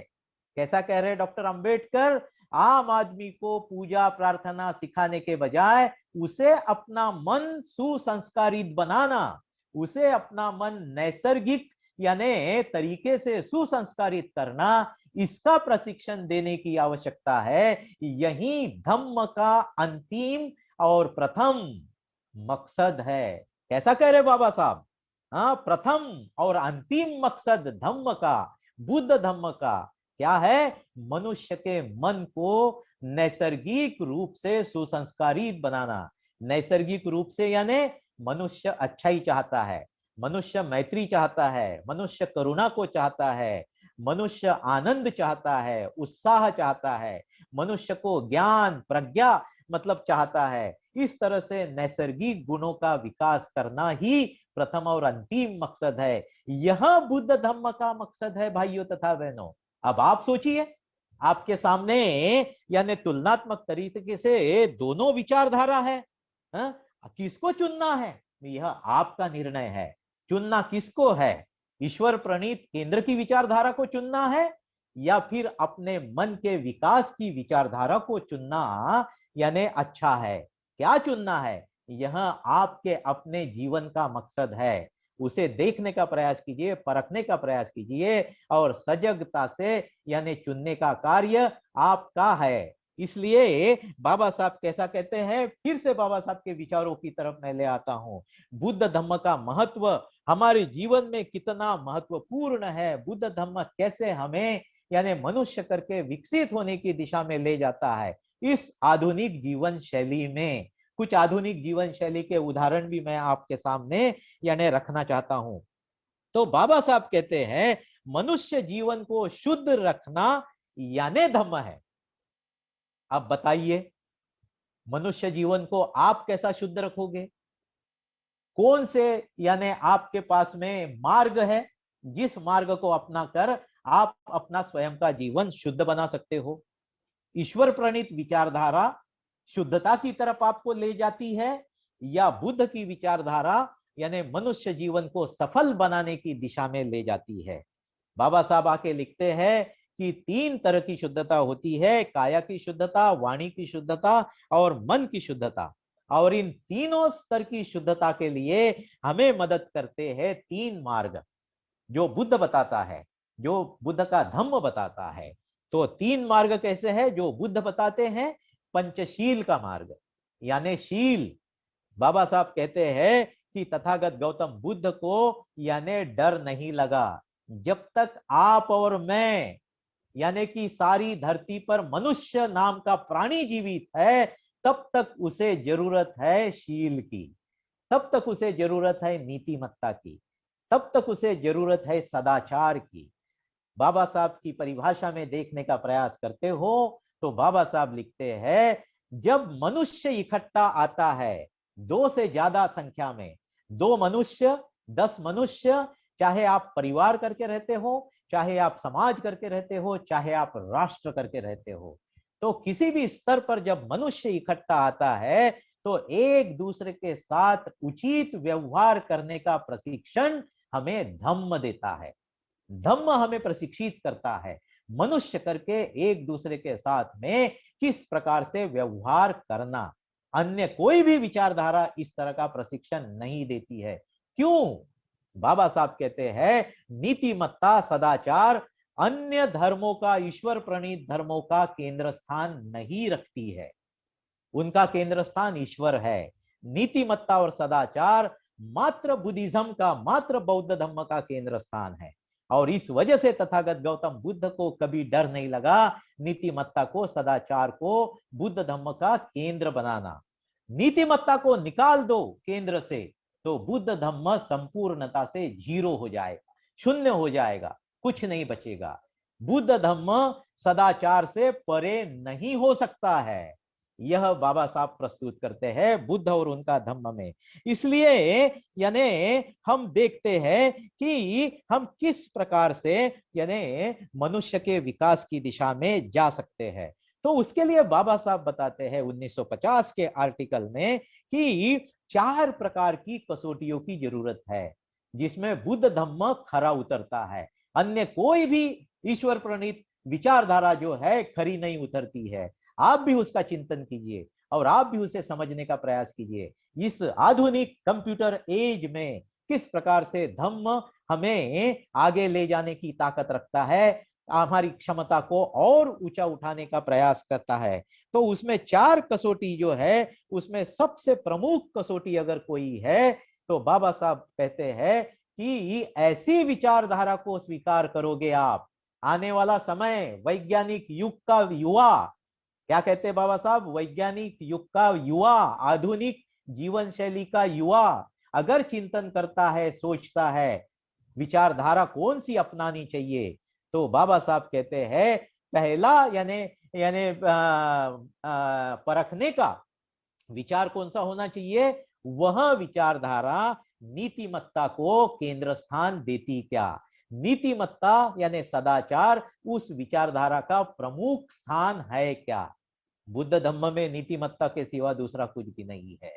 कैसा कह रहे हैं डॉक्टर अंबेडकर, आम आदमी को पूजा प्रार्थना सिखाने के बजाय उसे अपना मन सुसंस्कारित बनाना, उसे अपना मन नैसर्गिक यानी तरीके से सुसंस्कारित करना, इसका प्रशिक्षण देने की आवश्यकता है। यही धम्म का अंतिम और प्रथम मकसद है। कैसा कह रहे बाबा साहब, हाँ, प्रथम और अंतिम मकसद धम्म का, बुद्ध धम्म का क्या है, मनुष्य के मन को नैसर्गिक रूप से सुसंस्कारित बनाना। नैसर्गिक रूप से यानी मनुष्य अच्छाई चाहता है, मनुष्य मैत्री चाहता है, मनुष्य करुणा को चाहता है, मनुष्य आनंद चाहता है, उत्साह चाहता है, मनुष्य को ज्ञान प्रज्ञा मतलब चाहता है। इस तरह से नैसर्गिक गुणों का विकास करना ही प्रथम और अंतिम मकसद है। यह बुद्ध धम्म का मकसद है भाइयों तथा बहनों। अब आप सोचिए, आपके सामने यानी तुलनात्मक तरीके से दोनों विचारधारा है, हा? किसको चुनना है यह आपका निर्णय है। चुनना किसको है, ईश्वर प्रणीत केंद्र की विचारधारा को चुनना है या फिर अपने मन के विकास की विचारधारा को चुनना यानी अच्छा है। क्या चुनना है, यह आपके अपने जीवन का मकसद है। उसे देखने का प्रयास कीजिए, परखने का प्रयास कीजिए और सजगता से यानी चुनने का कार्य आपका है। इसलिए बाबा साहब कैसा कहते हैं, फिर से बाबा साहब के विचारों की तरफ मैं ले आता हूं। बुद्ध धम्म का महत्व हमारे जीवन में कितना महत्वपूर्ण है, बुद्ध धम्म कैसे हमें यानी मनुष्य करके विकसित होने की दिशा में ले जाता है। इस आधुनिक जीवन शैली में कुछ आधुनिक जीवन शैली के उदाहरण भी मैं आपके सामने यानी रखना चाहता हूं। तो बाबा साहब कहते हैं मनुष्य जीवन को शुद्ध रखना यानी धम्म है। अब बताइए मनुष्य जीवन को आप कैसा शुद्ध रखोगे, कौन से यानी आपके पास में मार्ग है जिस मार्ग को अपनाकर आप अपना स्वयं का जीवन शुद्ध बना सकते हो। ईश्वर प्रणीत विचारधारा शुद्धता की तरफ आपको ले जाती है या बुद्ध की विचारधारा यानी मनुष्य जीवन को सफल बनाने की दिशा में ले जाती है। बाबा साहब आके लिखते हैं कि 3 तरह की शुद्धता होती है, काया की शुद्धता, वाणी की शुद्धता और मन की शुद्धता। और इन तीनों स्तर की शुद्धता के लिए हमें मदद करते हैं 3 मार्ग जो बुद्ध बताता है, जो बुद्ध का धम्म बताता है। तो 3 मार्ग कैसे है जो बुद्ध बताते हैं, पंचशील का मार्ग यानी शील। बाबा साहब कहते हैं कि तथागत गौतम बुद्ध को यानी डर नहीं लगा। जब तक आप और मैं यानी कि सारी धरती पर मनुष्य नाम का प्राणी जीवित है, तब तक उसे जरूरत है शील की, तब तक उसे जरूरत है नीतिमत्ता की, तब तक उसे जरूरत है सदाचार की। बाबा साहब की परिभाषा में देखने का प्रयास करते हो तो बाबा साहब लिखते हैं जब मनुष्य इकट्ठा आता है 2 से ज्यादा संख्या में, 2 मनुष्य 10 मनुष्य, चाहे आप परिवार करके रहते हो, चाहे आप समाज करके रहते हो, चाहे आप राष्ट्र करके रहते हो, तो किसी भी स्तर पर जब मनुष्य इकट्ठा आता है तो एक दूसरे के साथ उचित व्यवहार करने का प्रशिक्षण हमें धम्म देता है। धम्म हमें प्रशिक्षित करता है मनुष्य करके एक दूसरे के साथ में किस प्रकार से व्यवहार करना। अन्य कोई भी विचारधारा इस तरह का प्रशिक्षण नहीं देती है। क्यों? बाबा साहब कहते हैं नीतिमत्ता सदाचार अन्य धर्मों का, ईश्वर प्रणीत धर्मों का केंद्र स्थान नहीं रखती है। उनका केंद्र स्थान ईश्वर है। नीतिमत्ता और सदाचार मात्र बुद्धिज्म का, मात्र बौद्ध धर्म का केंद्र स्थान है। और इस वजह से तथागत गौतम बुद्ध को कभी डर नहीं लगा नीतिमत्ता को, सदाचार को बुद्ध धर्म का केंद्र बनाना। नीतिमत्ता को निकाल दो केंद्र से तो बुद्ध धर्म संपूर्णता से जीरो हो जाएगा, शून्य हो जाएगा, कुछ नहीं बचेगा। बुद्ध धर्म सदाचार से परे नहीं हो सकता है। यह बाबा साहब प्रस्तुत करते हैं बुद्ध और उनका धम्म में। इसलिए यानी हम देखते हैं कि हम किस प्रकार से यानी मनुष्य के विकास की दिशा में जा सकते हैं। तो उसके लिए बाबा साहब बताते हैं 1950 के आर्टिकल में कि 4 प्रकार की कसौटियों की जरूरत है जिसमें बुद्ध धम्म खरा उतरता है। अन्य कोई भी ईश्वर प्रणीत विचारधारा जो है खरी नहीं उतरती है। आप भी उसका चिंतन कीजिए और आप भी उसे समझने का प्रयास कीजिए। इस आधुनिक कंप्यूटर एज में किस प्रकार से धम्म हमें आगे ले जाने की ताकत रखता है, हमारी क्षमता को और ऊंचा उठाने का प्रयास करता है। तो उसमें 4 कसौटी जो है उसमें सबसे प्रमुख कसौटी अगर कोई है तो बाबा साहब कहते हैं कि ऐसी विचारधारा को स्वीकार करोगे आप। आने वाला समय वैज्ञानिक युग का युवा, क्या कहते हैं बाबा साहब, वैज्ञानिक युग का युवा, आधुनिक जीवन शैली का युवा अगर चिंतन करता है, सोचता है विचारधारा कौन सी अपनानी चाहिए, तो बाबा साहब कहते हैं पहला यानी यानी परखने का विचार कौन सा होना चाहिए, वह विचारधारा नीतिमत्ता को केंद्र स्थान देती क्या। नीतिमत्ता यानी सदाचार उस विचारधारा का प्रमुख स्थान है क्या। बुद्ध धम्म में नीतिमत्ता के सिवा दूसरा कुछ भी नहीं है।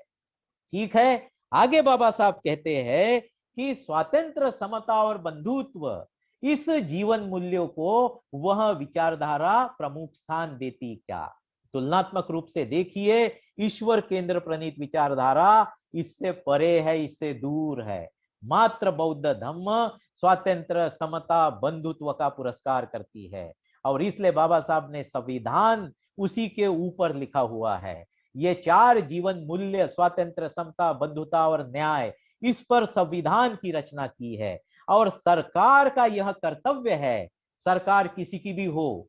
ठीक है, आगे बाबा साहब कहते हैं कि स्वातंत्र, समता और बंधुत्व इस जीवन मूल्यों को वह विचारधारा प्रमुख स्थान देती क्या। तुलनात्मक रूप से देखिए, ईश्वर केंद्र प्रणीत विचारधारा इससे परे है, इससे दूर है। मात्र बौद्ध धम्म स्वातंत्र, समता, बंधुत्व का पुरस्कार करती है और इसलिए बाबा साहब ने संविधान उसी के ऊपर लिखा हुआ है। ये 4 जीवन मूल्य स्वातंत्र, समता, बंधुता और न्याय, इस पर संविधान की रचना की है और सरकार का यह कर्तव्य है, सरकार किसी की भी हो,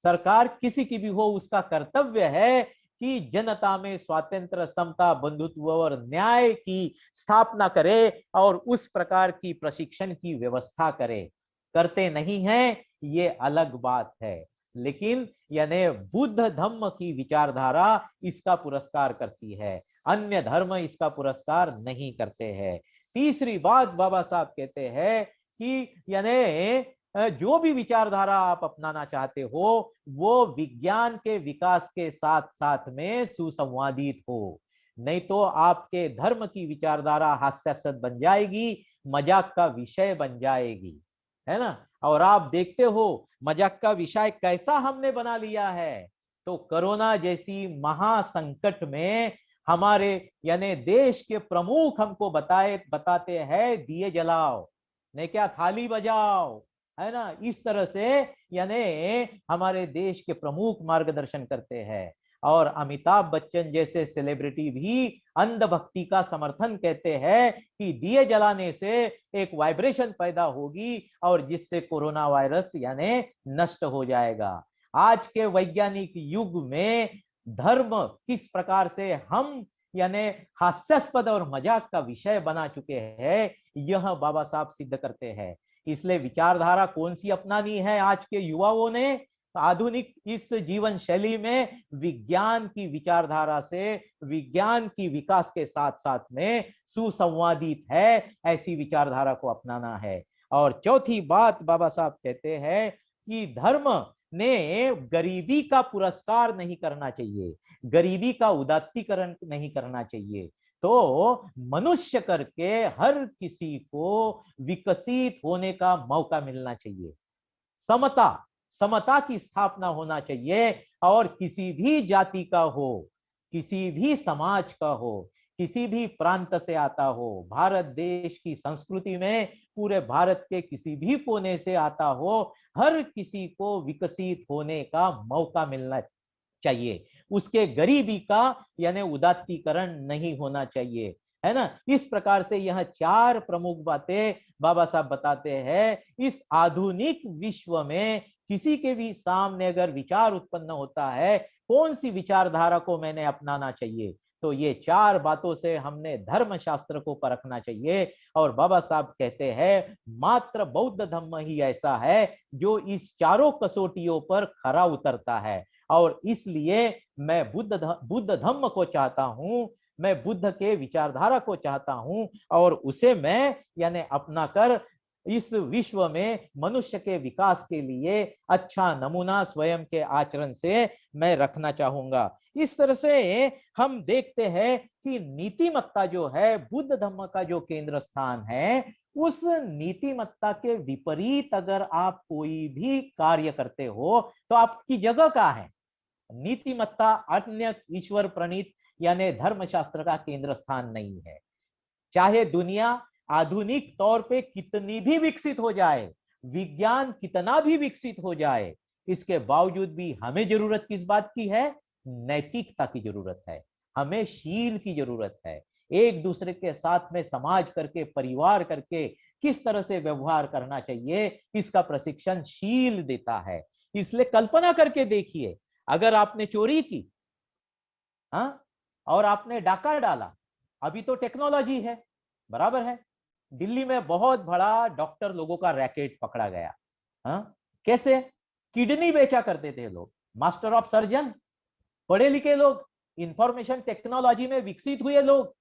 सरकार किसी की भी हो, उसका कर्तव्य है कि जनता में स्वातंत्र, समता, बंधुत्व और न्याय की स्थापना करे और उस प्रकार की प्रशिक्षण की व्यवस्था करे। करते नहीं है ये अलग बात है, लेकिन यानी बुद्ध धम्म की विचारधारा इसका पुरस्कार करती है, अन्य धर्म इसका पुरस्कार नहीं करते हैं। तीसरी बात बाबा साहब कहते हैं कि यानी जो भी विचारधारा आप अपनाना चाहते हो वो विज्ञान के विकास के साथ साथ में सुसंवादित हो, नहीं तो आपके धर्म की विचारधारा हास्यास्पद बन जाएगी, मजाक का विषय बन जाएगी, है ना। और आप देखते हो मजाक का विषय कैसा हमने बना लिया है। तो कोरोना जैसी महासंकट में हमारे यानी देश के प्रमुख हमको बताते हैं दिए जलाओ, नहीं क्या थाली बजाओ, है ना। इस तरह से यानी हमारे देश के प्रमुख मार्गदर्शन करते हैं और अमिताभ बच्चन जैसे सेलिब्रिटी भी अंधभक्ति का समर्थन कहते हैं कि दिए जलाने से एक वाइब्रेशन पैदा होगी और जिससे कोरोना वायरस यानी नष्ट हो जाएगा। आज के वैज्ञानिक युग में धर्म किस प्रकार से हम यानी हास्यास्पद और मजाक का विषय बना चुके हैं, यह बाबा साहब सिद्ध करते हैं। इसलिए विचारधारा कौन सी अपनानी है आज के युवाओं ने, आधुनिक इस जीवन शैली में विज्ञान की विचारधारा से, विज्ञान की विकास के साथ साथ में सुसंवादित है, ऐसी विचारधारा को अपनाना है। और चौथी बात बाबा साहब कहते हैं कि धर्म ने गरीबी का पुरस्कार नहीं करना चाहिए, गरीबी का उदात्तीकरण नहीं करना चाहिए। तो मनुष्य करके हर किसी को विकसित होने का मौका मिलना चाहिए। समता, समता की स्थापना होना चाहिए। और किसी भी जाति का हो, किसी भी समाज का हो, किसी भी प्रांत से आता हो, भारत देश की संस्कृति में पूरे भारत के किसी भी कोने से आता हो, हर किसी को विकसित होने का मौका मिलना चाहिए। उसके गरीबी का यानी उदात्तीकरण नहीं होना चाहिए, है ना। इस प्रकार से यह चार प्रमुख बातें बाबा साहब बताते हैं। इस आधुनिक विश्व में किसी के भी सामने अगर विचार उत्पन्न होता है, कौन सी विचारधारा को मैंने अपनाना चाहिए, तो ये चार बातों से हमने धर्म शास्त्र को परखना चाहिए। और बाबा साहब कहते हैं मात्र बौद्ध धर्म ही ऐसा है जो इस चारों कसौटियों पर खरा उतरता है। और इसलिए मैं बुद्ध धम्म को चाहता हूं, मैं बुद्ध के विचारधारा को चाहता हूं, और उसे मैं यानी अपना कर इस विश्व में मनुष्य के विकास के लिए अच्छा नमूना स्वयं के आचरण से मैं रखना चाहूंगा। इस तरह से हम देखते हैं कि नीतिमत्ता जो है बुद्ध धम्म का जो केंद्र स्थान है, उस नीतिमत्ता के विपरीत अगर आप कोई भी कार्य करते हो तो आपकी जगह कहाँ है। नीतिमत्ता अन्य ईश्वर प्रणीत यानी धर्मशास्त्र का केंद्र स्थान नहीं है। चाहे दुनिया आधुनिक तौर पे कितनी भी विकसित हो जाए, विज्ञान कितना भी विकसित हो जाए, इसके बावजूद भी हमें जरूरत किस बात की है? नैतिकता की जरूरत है, हमें शील की जरूरत है। एक दूसरे के साथ में समाज करके, परिवार करके किस तरह से व्यवहार करना चाहिए, इसका प्रशिक्षण शील देता है। इसलिए कल्पना करके देखिए, अगर आपने चोरी की, हाँ, और आपने डाका डाला, अभी तो टेक्नोलॉजी है, बराबर है। दिल्ली में बहुत बड़ा डॉक्टर लोगों का रैकेट पकड़ा गया। हाँ, कैसे? किडनी बेचा करते थे लोग, मास्टर ऑफ सर्जन, पढ़े लिखे लोग, इंफॉर्मेशन टेक्नोलॉजी में विकसित हुए लोग,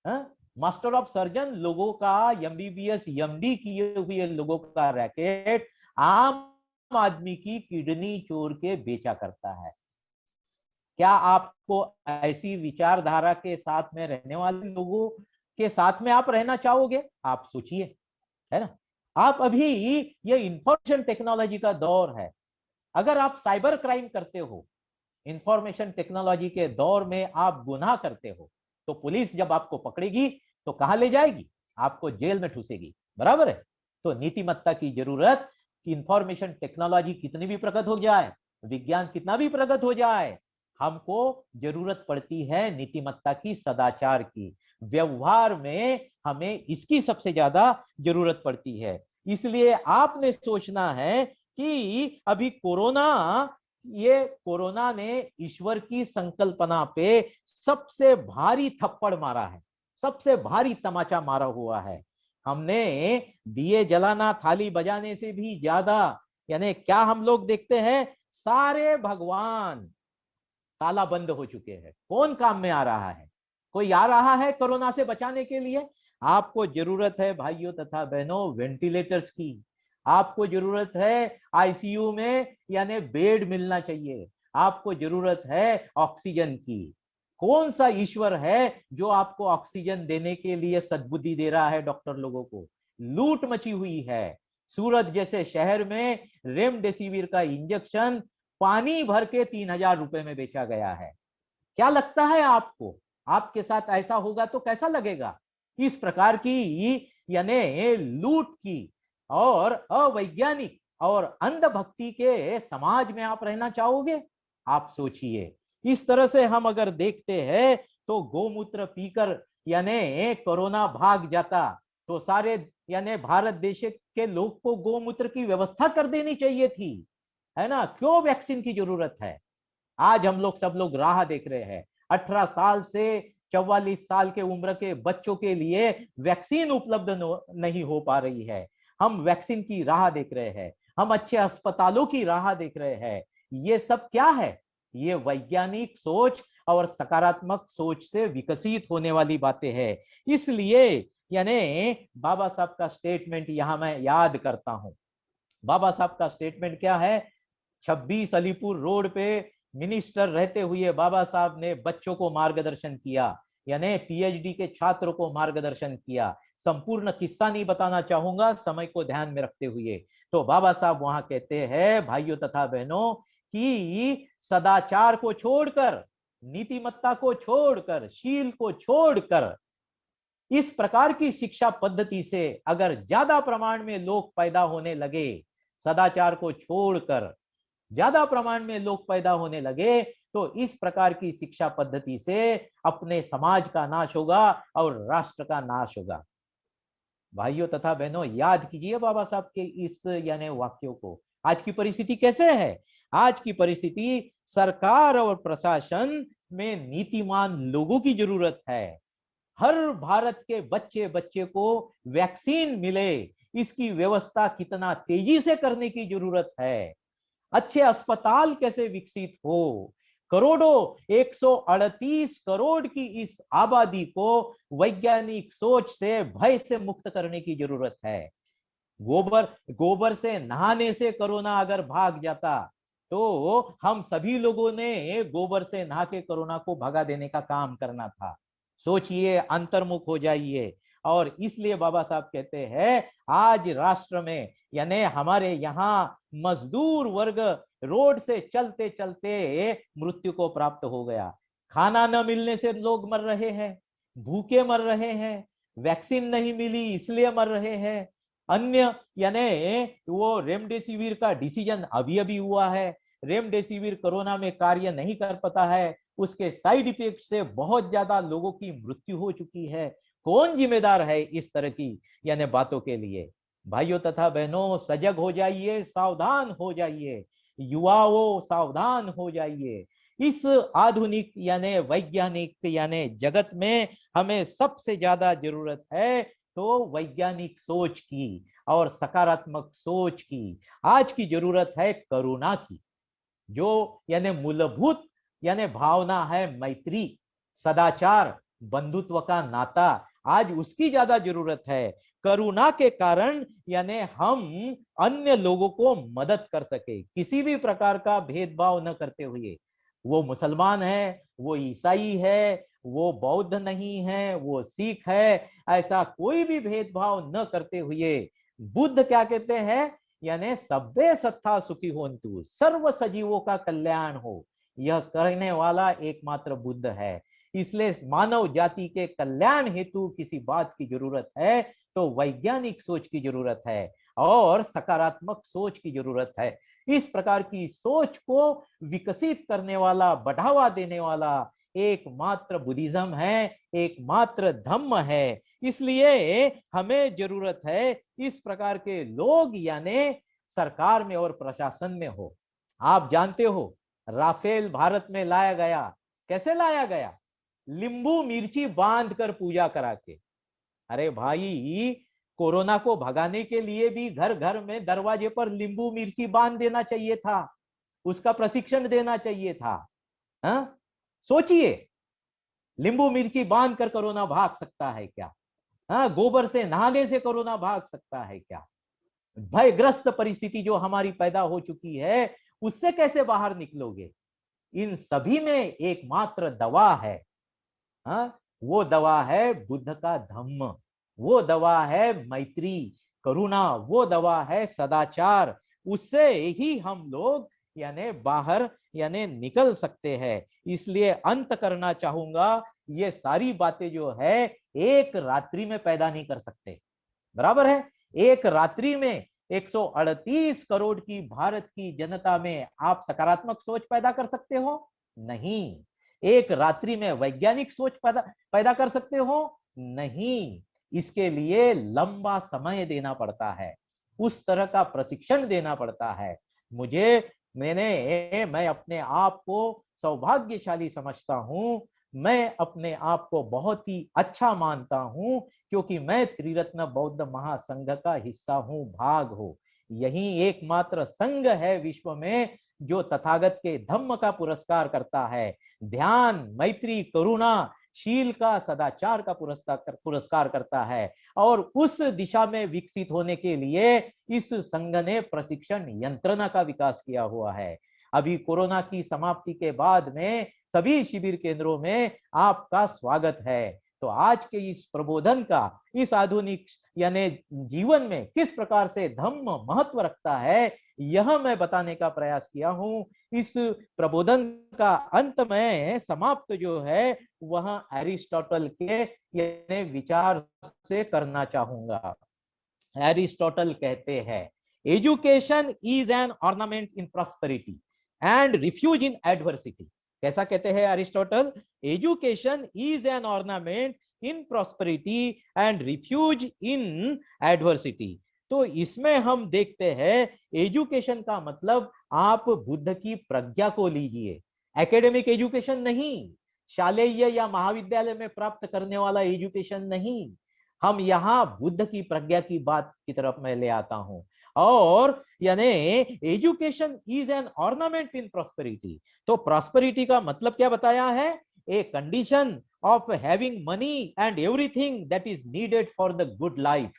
हाँ, मास्टर ऑफ सर्जन लोगों का, एमबीबीएस एमडी किए हुए लोगों का रैकेट आम आदमी की किडनी चोर के बेचा करता है। क्या आपको ऐसी विचारधारा के साथ में रहने वाले लोगों के साथ में आप रहना चाहोगे? आप सोचिए, है ना। आप अभी, ये इंफॉर्मेशन टेक्नोलॉजी का दौर है, अगर आप साइबर क्राइम करते हो, इंफॉर्मेशन टेक्नोलॉजी के दौर में आप गुनाह करते हो, तो पुलिस जब आपको पकड़ेगी तो कहां ले जाएगी? आपको जेल में ठूसेगी, बराबर है। तो नीतिमत्ता की जरूरत कि इंफॉर्मेशन टेक्नोलॉजी कितनी भी प्रगत हो जाए, विज्ञान कितना भी प्रगत हो जाए, हमको जरूरत पड़ती है नीतिमत्ता की, सदाचार की। व्यवहार में हमें इसकी सबसे ज्यादा जरूरत पड़ती है। इसलिए आपने सोचना है कि अभी कोरोना ने ईश्वर की संकल्पना पे सबसे भारी थप्पड़ मारा है, सबसे भारी तमाचा मारा हुआ है। हमने दिए जलाना, थाली बजाने से भी ज्यादा, यानी क्या हम लोग देखते हैं, सारे भगवान ताला बंद हो चुके हैं। कौन काम में आ रहा है? कोई आ रहा है कोरोना से बचाने के लिए? आपको जरूरत है भाइयों तथा बहनों वेंटिलेटर्स की, आपको जरूरत है आईसीयू में यानी बेड मिलना चाहिए, आपको जरूरत है ऑक्सीजन की। कौन सा ईश्वर है जो आपको ऑक्सीजन देने के लिए सद्बुद्धि दे रहा है? डॉक्टर लोगों को लूट मची हुई है। सूरत जैसे शहर में रेमडेसिविर का इंजेक्शन पानी भर के 3,000 रुपए में बेचा गया है। क्या लगता है आपको, आपके साथ ऐसा होगा तो कैसा लगेगा? इस प्रकार की यानी लूट की और अवैज्ञानिक और अंधभक्ति के समाज में आप रहना चाहोगे? आप सोचिए। इस तरह से हम अगर देखते हैं तो गोमूत्र पीकर यानी कोरोना भाग जाता तो सारे यानी भारत देश के लोग को गोमूत्र की व्यवस्था कर देनी चाहिए थी, है ना। क्यों वैक्सीन की जरूरत है? आज हम लोग सब लोग राह देख रहे हैं। 18 साल से 44 साल के उम्र के बच्चों के लिए वैक्सीन उपलब्ध नहीं हो पा रही है। हम वैक्सीन की राह देख रहे हैं, हम अच्छे अस्पतालों की राह देख रहे हैं। ये सब क्या है? ये वैज्ञानिक सोच और सकारात्मक सोच से विकसित होने वाली बातें हैं। इसलिए यानी बाबा साहब का स्टेटमेंट यहां मैं याद करता हूं। बाबा साहब का स्टेटमेंट क्या है? 26 अलीपुर रोड पे मिनिस्टर रहते हुए बाबा साहब ने बच्चों को मार्गदर्शन किया, यानी पीएचडी के छात्रों को मार्गदर्शन किया। संपूर्ण किस्सा नहीं बताना चाहूंगा समय को ध्यान में रखते हुए। तो बाबा साहब वहां कहते हैं भाइयों तथा बहनों कि सदाचार को छोड़कर, नीतिमत्ता को छोड़कर, शील को छोड़कर इस प्रकार की शिक्षा पद्धति से अगर ज्यादा प्रमाण में लोग पैदा होने लगे, सदाचार को छोड़कर ज्यादा प्रमाण में लोग पैदा होने लगे, तो इस प्रकार की शिक्षा पद्धति से अपने समाज का नाश होगा और राष्ट्र का नाश होगा। भाइयों तथा बहनों, याद कीजिए बाबा साहब के इस यानी वाक्यों को। आज की परिस्थिति कैसे है? आज की परिस्थिति सरकार और प्रशासन में नीतिमान लोगों की जरूरत है। हर भारत के बच्चे बच्चे को वैक्सीन मिले, इसकी व्यवस्था कितना तेजी से करने की जरूरत है। अच्छे अस्पताल कैसे विकसित हो, करोड़ों 138 करोड़ की इस आबादी को वैज्ञानिक सोच से, भय से मुक्त करने की जरूरत है। गोबर से नहाने से कोरोना अगर भाग जाता तो हम सभी लोगों ने गोबर से नहा के कोरोना को भगा देने का काम करना था। सोचिए, अंतर्मुख हो जाइए। और इसलिए बाबा साहब कहते हैं आज राष्ट्र में यानी हमारे यहाँ मजदूर वर्ग रोड से चलते चलते मृत्यु को प्राप्त हो गया। खाना न मिलने से लोग मर रहे हैं, भूखे मर रहे हैं, वैक्सीन नहीं मिली इसलिए मर रहे हैं। अन्य यानी वो रेमडेसिविर का डिसीजन अभी अभी हुआ है, रेमडेसिविर कोरोना में कार्य नहीं कर पाता है, उसके साइड इफेक्ट से बहुत ज्यादा लोगों की मृत्यु हो चुकी है। कौन जिम्मेदार है इस तरह की यानी बातों के लिए? भाइयों तथा बहनों, सजग हो जाइए, सावधान हो जाइए, युवाओं सावधान हो जाइए। इस आधुनिक यानी वैज्ञानिक यानी जगत में हमें सबसे ज्यादा जरूरत है तो वैज्ञानिक सोच की और सकारात्मक सोच की। आज की जरूरत है करुणा की, जो यानी मूलभूत यानी भावना है मैत्री, सदाचार, बंधुत्व का नाता, आज उसकी ज्यादा जरूरत है। करुणा के कारण यानी हम अन्य लोगों को मदद कर सके, किसी भी प्रकार का भेदभाव न करते हुए। वो मुसलमान है, वो ईसाई है, वो बौद्ध नहीं है, वो सिख है, ऐसा कोई भी भेदभाव न करते हुए बुद्ध क्या कहते हैं, यानी सभ्य सत्ता सुखी होन्तु, सर्व सजीवों का कल्याण हो, यह करने वाला एकमात्र बुद्ध है। इसलिए मानव जाति के कल्याण हेतु किसी बात की जरूरत है तो वैज्ञानिक सोच की जरूरत है और सकारात्मक सोच की जरूरत है। इस प्रकार की सोच को विकसित करने वाला, बढ़ावा देने वाला एकमात्र बुद्धिज्म है, एकमात्र धम्म है। इसलिए हमें जरूरत है इस प्रकार के लोग यानी सरकार में और प्रशासन में हो। आप जानते हो राफेल भारत में लाया गया, कैसे लाया गया? नींबू मिर्ची बांध कर पूजा करा के। अरे भाई, कोरोना को भगाने के लिए भी घर घर में दरवाजे पर नींबू मिर्ची बांध देना चाहिए था, उसका प्रशिक्षण देना चाहिए था। हाँ, सोचिए, नींबू मिर्ची बांध कर कोरोना भाग सकता है क्या? हाँ, गोबर से नहाने से कोरोना भाग सकता है क्या? भयग्रस्त परिस्थिति जो हमारी पैदा हो चुकी है, उससे कैसे बाहर निकलोगे? इन सभी में एकमात्र दवा है। हाँ, वो दवा है बुद्ध का धम्म, वो दवा है मैत्री, करुणा, वो दवा है सदाचार। उससे ही हम लोग यानी बाहर यानी निकल सकते हैं। इसलिए अंत करना चाहूंगा, ये सारी बातें जो है एक रात्रि में पैदा नहीं कर सकते, बराबर है? एक रात्रि में 138 करोड़ की भारत की जनता में आप सकारात्मक सोच पैदा कर सकते हो? नहीं। एक रात्रि में वैज्ञानिक सोच पैदा कर सकते हो? नहीं। इसके लिए लंबा समय देना पड़ता है, उस तरह का प्रशिक्षण देना पड़ता है। मैं अपने आप को सौभाग्यशाली समझता हूं, मैं अपने आप को बहुत ही अच्छा मानता हूं, क्योंकि मैं त्रिरत्न बौद्ध महासंघ का हिस्सा हूं, भाग हो। यही एकमात्र संघ है विश्व में जो तथागत के धम्म का पुरस्कार करता है। ध्यान, मैत्री, करुणा, शील का, सदाचार का पुरस्कार करता है। और उस दिशा में विकसित होने के लिए इस संघ ने प्रशिक्षण यंत्रणा का विकास किया हुआ है। अभी कोरोना की समाप्ति के बाद में सभी शिविर केंद्रों में आपका स्वागत है। तो आज के इस प्रबोधन का इस आधुनिक यानी जीवन में किस प्रकार से धम्म महत्व रखता है, यह मैं बताने का प्रयास किया हूं। इस प्रबोधन का अंत में समाप्त जो है वह एरिस्टोटल के यानी विचार से करना चाहूंगा। एरिस्टोटल कहते हैं, education is an ornament in prosperity and refuge in adversity. कैसा कहते हैं Aristotle? Education is an ornament in prosperity and refuge in adversity. तो इसमें हम देखते हैं एजुकेशन का मतलब आप बुद्ध की प्रज्ञा को लीजिए, एकेडमिक एजुकेशन नहीं, शालेय या महाविद्यालय में प्राप्त करने वाला एजुकेशन नहीं। हम यहाँ बुद्ध की प्रज्ञा की बात की तरफ मैं ले आता हूं। और यानी education is an ornament in prosperity. तो प्रॉस्पेरिटी का मतलब क्या बताया है? A condition of having money and everything that is needed for the good life.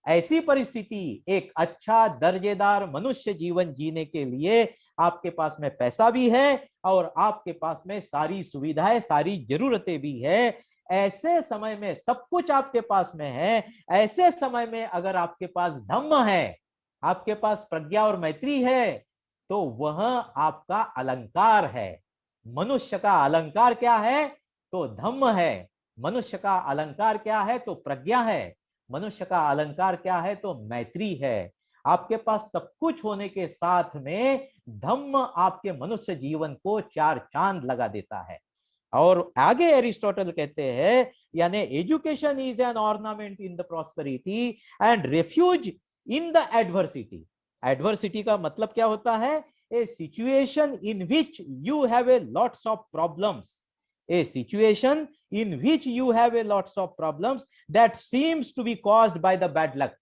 ऐसी परिस्थिति, एक अच्छा दर्जेदार मनुष्य जीवन जीने के लिए आपके पास में पैसा भी है और आपके पास में सारी सुविधाएं, सारी जरूरतें भी है। ऐसे समय में सब कुछ आपके पास में है। ऐसे समय में अगर आपके पास धम्म है, आपके पास प्रज्ञा और मैत्री है, तो वह आपका अलंकार है। मनुष्य का अलंकार क्या है? तो धम्म है। मनुष्य का अलंकार क्या है? तो प्रज्ञा है। मनुष्य का अलंकार क्या है? तो मैत्री है। आपके पास सब कुछ होने के साथ में धम्म आपके मनुष्य जीवन को चार चांद लगा देता है। और आगे एरिस्टोटल कहते हैं, यानी education is an ornament in the prosperity and refuge in the adversity. Adversity का मतलब क्या होता है? A situation in which you have a lots of problems, a situation in which you have a lots of problems that seems to be caused by the bad luck।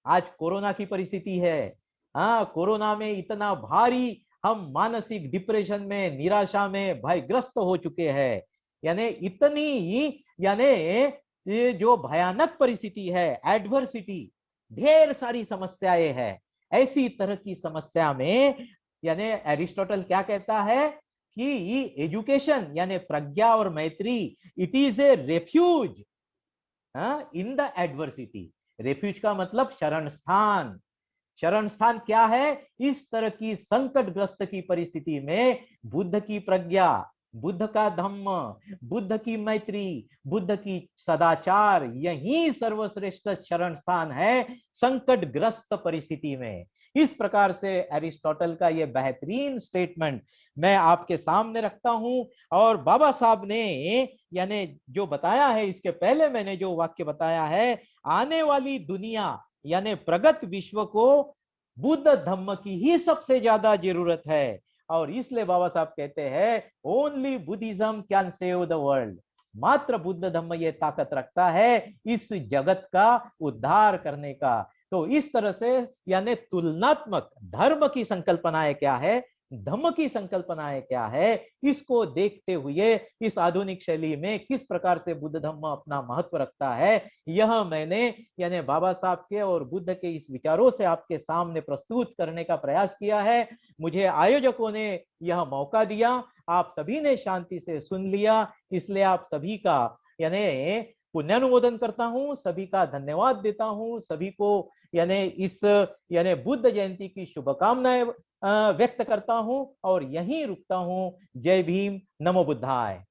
आज corona की परिस्थिति है। हाँ, कोरोना में इतना भारी हम मानसिक डिप्रेशन में, निराशा में, भयग्रस्त हो चुके हैं। यानी इतनी यानी ये जो भयानक परिस्थिति है, एडवर्सिटी, ढेर सारी समस्याएं हैं। ऐसी तरह की समस्या में यानी एरिस्टोटल क्या कहता है कि एजुकेशन यानी प्रज्ञा और मैत्री, it is a refuge in the adversity. Refuge का मतलब शरण स्थान। शरण स्थान क्या है? इस तरह की संकटग्रस्त की परिस्थिति में बुद्ध की प्रज्ञा, बुद्ध का धम्म, बुद्ध की मैत्री, बुद्ध की सदाचार, यही सर्वश्रेष्ठ शरण स्थान है संकटग्रस्त परिस्थिति में। इस प्रकार से एरिस्टोटल का यह बेहतरीन स्टेटमेंट मैं आपके सामने रखता हूं। और बाबा साहब ने यानी जो बताया है, इसके पहले मैंने जो वाक्य बताया है, आने वाली दुनिया यानी प्रगत विश्व को बुद्ध धम्म की ही सबसे ज्यादा जरूरत है। और इसलिए बाबा साहब कहते हैं, only Buddhism can save the world. मात्र बुद्ध धम्म ये ताकत रखता है इस जगत का उद्धार करने का। तो इस तरह से यानी तुलनात्मक धर्म की संकल्पनाएं क्या है, धम्म की संकल्पनाएं क्या है, इसको देखते हुए इस आधुनिक शैली में किस प्रकार से बुद्ध धम्म अपना महत्व रखता है, यह मैंने यानी बाबा साहब के और बुद्ध के इस विचारों से आपके सामने प्रस्तुत करने का प्रयास किया है। मुझे आयोजकों ने यह मौका दिया, आप सभी ने शांति से सुन लिया, इसलिए आप सभी का यानी पुण्यानुमोदन करता हूं, सभी का धन्यवाद देता हूं, सभी को यानी इस यानी बुद्ध जयंती की शुभकामनाएं व्यक्त करता हूं और यहीं रुकता हूं। जय भीम, नमो बुद्धाय।